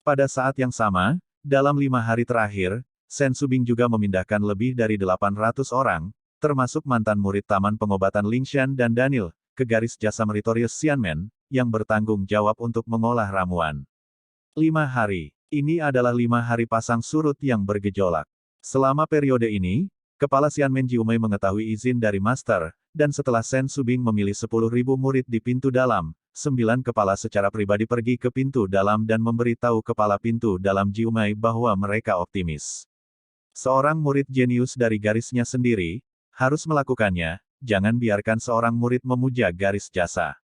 Pada saat yang sama, dalam 5 hari terakhir, Sen Subing juga memindahkan lebih dari 800 orang, termasuk mantan murid Taman Pengobatan Lingshan dan Daniel, ke garis jasa meritorious Xianmen, yang bertanggung jawab untuk mengolah ramuan. 5 hari. Ini adalah 5 hari pasang surut yang bergejolak. Selama periode ini, Kepala Xianmen Jiumei mengetahui izin dari Master, dan setelah Sen Subing memilih 10.000 murid di pintu dalam, 9 kepala secara pribadi pergi ke pintu dalam dan memberitahu kepala pintu dalam Jiumei bahwa mereka optimis. Seorang murid jenius dari garisnya sendiri, harus melakukannya, jangan biarkan seorang murid memuja garis jasa.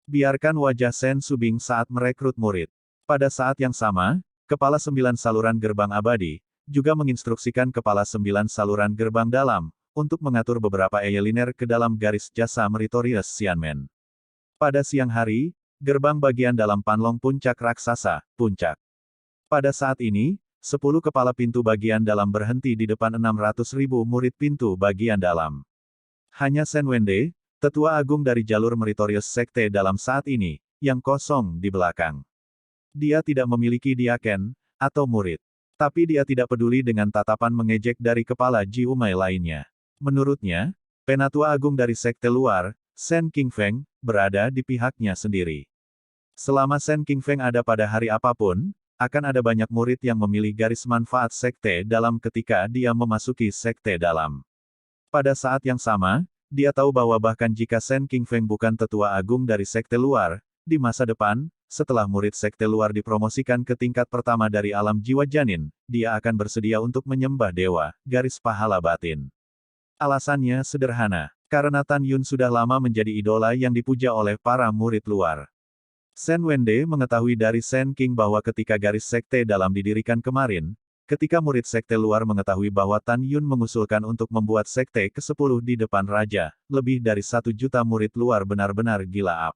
Biarkan wajah Sen Subing saat merekrut murid. Pada saat yang sama, Kepala 9 saluran gerbang abadi, juga menginstruksikan Kepala 9 saluran gerbang dalam, untuk mengatur beberapa eyeliner ke dalam garis jasa meritorious Xianmen. Pada siang hari, gerbang bagian dalam Panlong Puncak Raksasa, Puncak. Pada saat ini, 10 kepala pintu bagian dalam berhenti di depan 600.000 murid pintu bagian dalam. Hanya Sen Wende, tetua agung dari jalur meritorious sekte dalam saat ini, yang kosong di belakang. Dia tidak memiliki diaken, atau murid. Tapi dia tidak peduli dengan tatapan mengejek dari kepala Jiumei lainnya. Menurutnya, penatua agung dari sekte luar, Sen Qingfeng, berada di pihaknya sendiri. Selama Sen Qingfeng ada pada hari apapun, akan ada banyak murid yang memilih garis manfaat sekte dalam ketika dia memasuki sekte dalam. Pada saat yang sama, dia tahu bahwa bahkan jika Sen Qingfeng bukan tetua agung dari sekte luar, di masa depan, setelah murid sekte luar dipromosikan ke tingkat pertama dari alam jiwa janin, dia akan bersedia untuk menyembah dewa, garis pahala batin. Alasannya sederhana, karena Tan Yun sudah lama menjadi idola yang dipuja oleh para murid luar. Sen Wende mengetahui dari Sen King bahwa ketika garis sekte dalam didirikan kemarin, ketika murid sekte luar mengetahui bahwa Tan Yun mengusulkan untuk membuat sekte ke-10 di depan raja, lebih dari 1 juta murid luar benar-benar gila.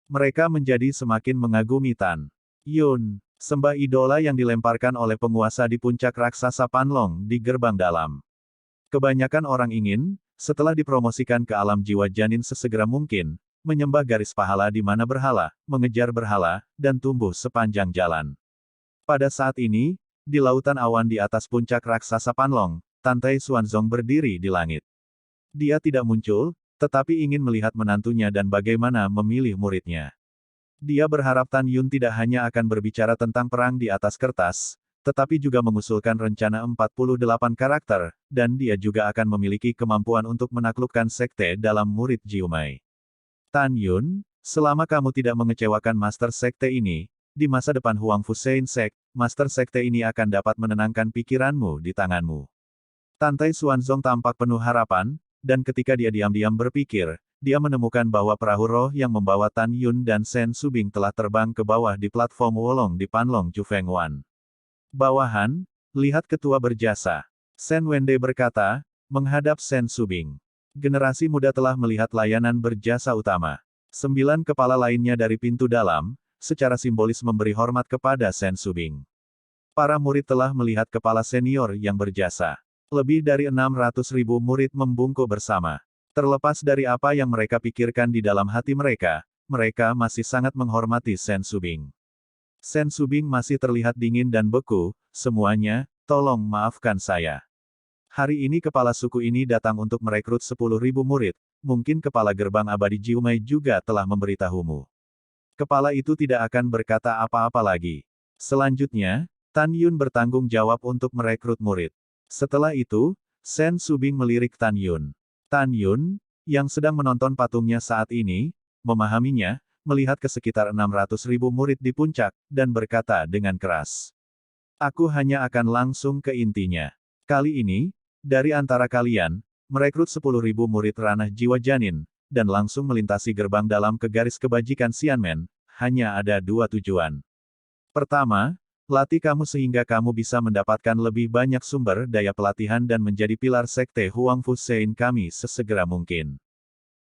Mereka menjadi semakin mengagumi Tan Yun, sembah idola yang dilemparkan oleh penguasa di puncak raksasa Panlong di gerbang dalam. Kebanyakan orang ingin, setelah dipromosikan ke alam jiwa janin sesegera mungkin, menyembah garis pahala di mana berhala, mengejar berhala, dan tumbuh sepanjang jalan. Pada saat ini, di lautan awan di atas puncak raksasa Panlong, Tante Xuanzong berdiri di langit. Dia tidak muncul, tetapi ingin melihat menantunya dan bagaimana memilih muridnya. Dia berharap Tan Yun tidak hanya akan berbicara tentang perang di atas kertas, tetapi juga mengusulkan rencana 48 karakter, dan dia juga akan memiliki kemampuan untuk menaklukkan sekte dalam murid Jiumei. Tan Yun, selama kamu tidak mengecewakan Master Sekte ini, di masa depan Huang Fusein Sek, Master Sekte ini akan dapat menenangkan pikiranmu di tanganmu. Tante Xuanzong tampak penuh harapan, dan ketika dia diam-diam berpikir, dia menemukan bahwa perahu roh yang membawa Tan Yun dan Sen Subing telah terbang ke bawah di platform Wolong di Panlong Jufeng Wan. Bawahan, lihat ketua berjasa. Sen Wende berkata, menghadap Sen Subing. Generasi muda telah melihat layanan berjasa utama. 9 kepala lainnya dari pintu dalam, secara simbolis memberi hormat kepada Sen Subing. Para murid telah melihat kepala senior yang berjasa. Lebih dari 600.000 murid membungkuk bersama. Terlepas dari apa yang mereka pikirkan di dalam hati mereka, mereka masih sangat menghormati Sen Subing. Sen Subing masih terlihat dingin dan beku, semuanya, tolong maafkan saya. Hari ini kepala suku ini datang untuk merekrut 10.000 murid, mungkin kepala gerbang abadi Jiumai juga telah memberitahumu. Kepala itu tidak akan berkata apa-apa lagi. Selanjutnya, Tan Yun bertanggung jawab untuk merekrut murid. Setelah itu, Sen Subing melirik Tan Yun. Tan Yun, yang sedang menonton patungnya saat ini, memahaminya, melihat ke sekitar 600.000 murid di puncak, dan berkata dengan keras. Aku hanya akan langsung ke intinya. Kali ini, dari antara kalian, merekrut 10.000 murid ranah jiwa janin, dan langsung melintasi gerbang dalam ke garis kebajikan Xianmen, hanya ada 2 tujuan. Pertama, latih kamu sehingga kamu bisa mendapatkan lebih banyak sumber daya pelatihan dan menjadi pilar sekte Huangfu Sein kami sesegera mungkin.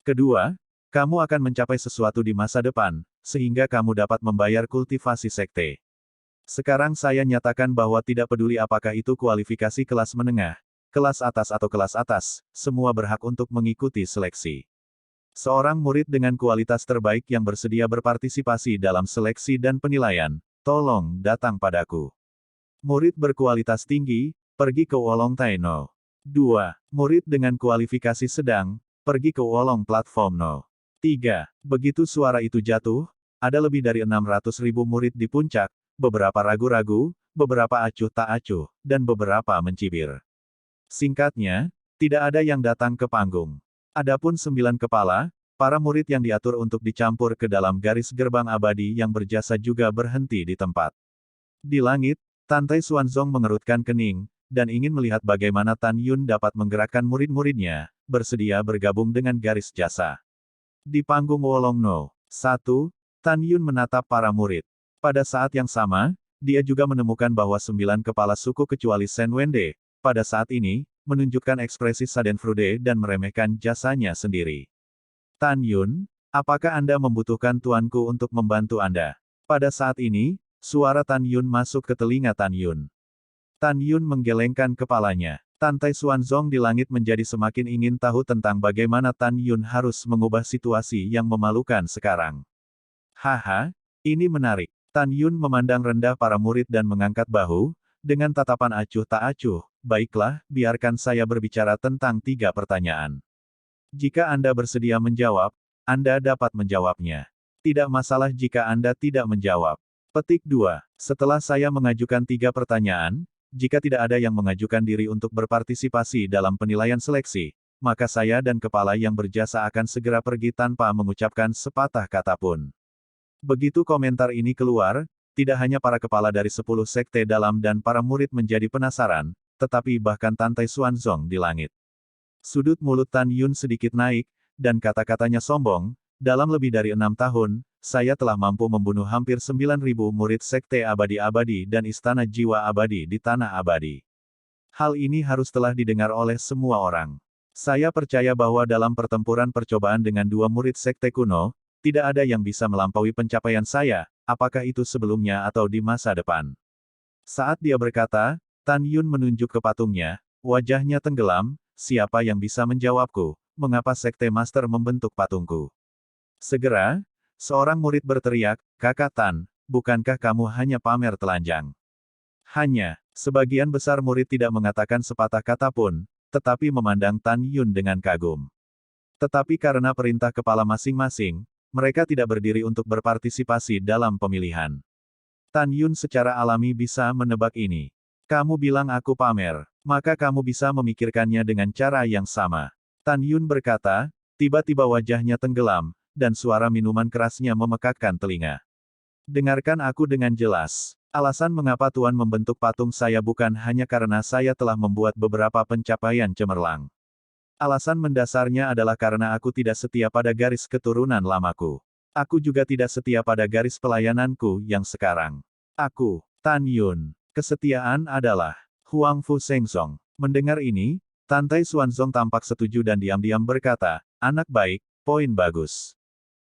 Kedua, kamu akan mencapai sesuatu di masa depan, sehingga kamu dapat membayar kultivasi sekte. Sekarang saya nyatakan bahwa tidak peduli apakah itu kualifikasi kelas menengah, kelas atas atau kelas atas, semua berhak untuk mengikuti seleksi. Seorang murid dengan kualitas terbaik yang bersedia berpartisipasi dalam seleksi dan penilaian, tolong datang padaku. Murid berkualitas tinggi, pergi ke Wolong Taino. 2. Murid dengan kualifikasi sedang, pergi ke Wolong Platform No. 3. Begitu suara itu jatuh, ada lebih dari 600.000 murid di puncak, beberapa ragu-ragu, beberapa acuh tak acuh, dan beberapa mencibir. Singkatnya, tidak ada yang datang ke panggung. Adapun 9 kepala, para murid yang diatur untuk dicampur ke dalam garis gerbang abadi yang berjasa juga berhenti di tempat. Di langit, Tantai Xuanzong mengerutkan kening, dan ingin melihat bagaimana Tan Yun dapat menggerakkan murid-muridnya, bersedia bergabung dengan garis jasa. Di panggung Wolong No. 1, Tan Yun menatap para murid. Pada saat yang sama, dia juga menemukan bahwa 9 kepala suku kecuali Sen Wende, pada saat ini, menunjukkan ekspresi Schadenfreude dan meremehkan jasanya sendiri. Tan Yun, apakah Anda membutuhkan tuanku untuk membantu Anda? Pada saat ini, suara Tan Yun masuk ke telinga Tan Yun. Tan Yun menggelengkan kepalanya. Tantai Xuanzong di langit menjadi semakin ingin tahu tentang bagaimana Tan Yun harus mengubah situasi yang memalukan sekarang. Haha, ini menarik. Tan Yun memandang rendah para murid dan mengangkat bahu, dengan tatapan acuh tak acuh. Baiklah, biarkan saya berbicara tentang 3 pertanyaan. Jika Anda bersedia menjawab, Anda dapat menjawabnya. Tidak masalah jika Anda tidak menjawab. Petik 2. Setelah saya mengajukan 3 pertanyaan, jika tidak ada yang mengajukan diri untuk berpartisipasi dalam penilaian seleksi, maka saya dan kepala yang berjasa akan segera pergi tanpa mengucapkan sepatah kata pun. Begitu komentar ini keluar, tidak hanya para kepala dari 10 sekte dalam dan para murid menjadi penasaran, tetapi bahkan Tantai Xuanzong di langit. Sudut mulut Tan Yun sedikit naik, dan kata-katanya sombong, dalam lebih dari 6 tahun, saya telah mampu membunuh hampir 9.000 murid sekte abadi-abadi dan istana jiwa abadi di tanah abadi. Hal ini harus telah didengar oleh semua orang. Saya percaya bahwa dalam pertempuran percobaan dengan 2 murid sekte kuno, tidak ada yang bisa melampaui pencapaian saya, apakah itu sebelumnya atau di masa depan. Saat dia berkata, Tan Yun menunjuk ke patungnya, wajahnya tenggelam, siapa yang bisa menjawabku, mengapa sekte master membentuk patungku? Segera, seorang murid berteriak, Kakak Tan, bukankah kamu hanya pamer telanjang? Hanya, sebagian besar murid tidak mengatakan sepatah kata pun, tetapi memandang Tan Yun dengan kagum. Tetapi karena perintah kepala masing-masing, mereka tidak berdiri untuk berpartisipasi dalam pemilihan. Tan Yun secara alami bisa menebak ini. Kamu bilang aku pamer, maka kamu bisa memikirkannya dengan cara yang sama. Tan Yun berkata, tiba-tiba wajahnya tenggelam, dan suara minuman kerasnya memekakkan telinga. Dengarkan aku dengan jelas. Alasan mengapa Tuan membentuk patung saya bukan hanya karena saya telah membuat beberapa pencapaian cemerlang. Alasan mendasarnya adalah karena aku tidak setia pada garis keturunan lamaku. Aku juga tidak setia pada garis pelayananku yang sekarang. Aku, Tan Yun, Kesetiaan adalah Huang Fu Sengsong. Mendengar ini, Tantai Xuanzong tampak setuju dan diam-diam berkata, anak baik, poin bagus.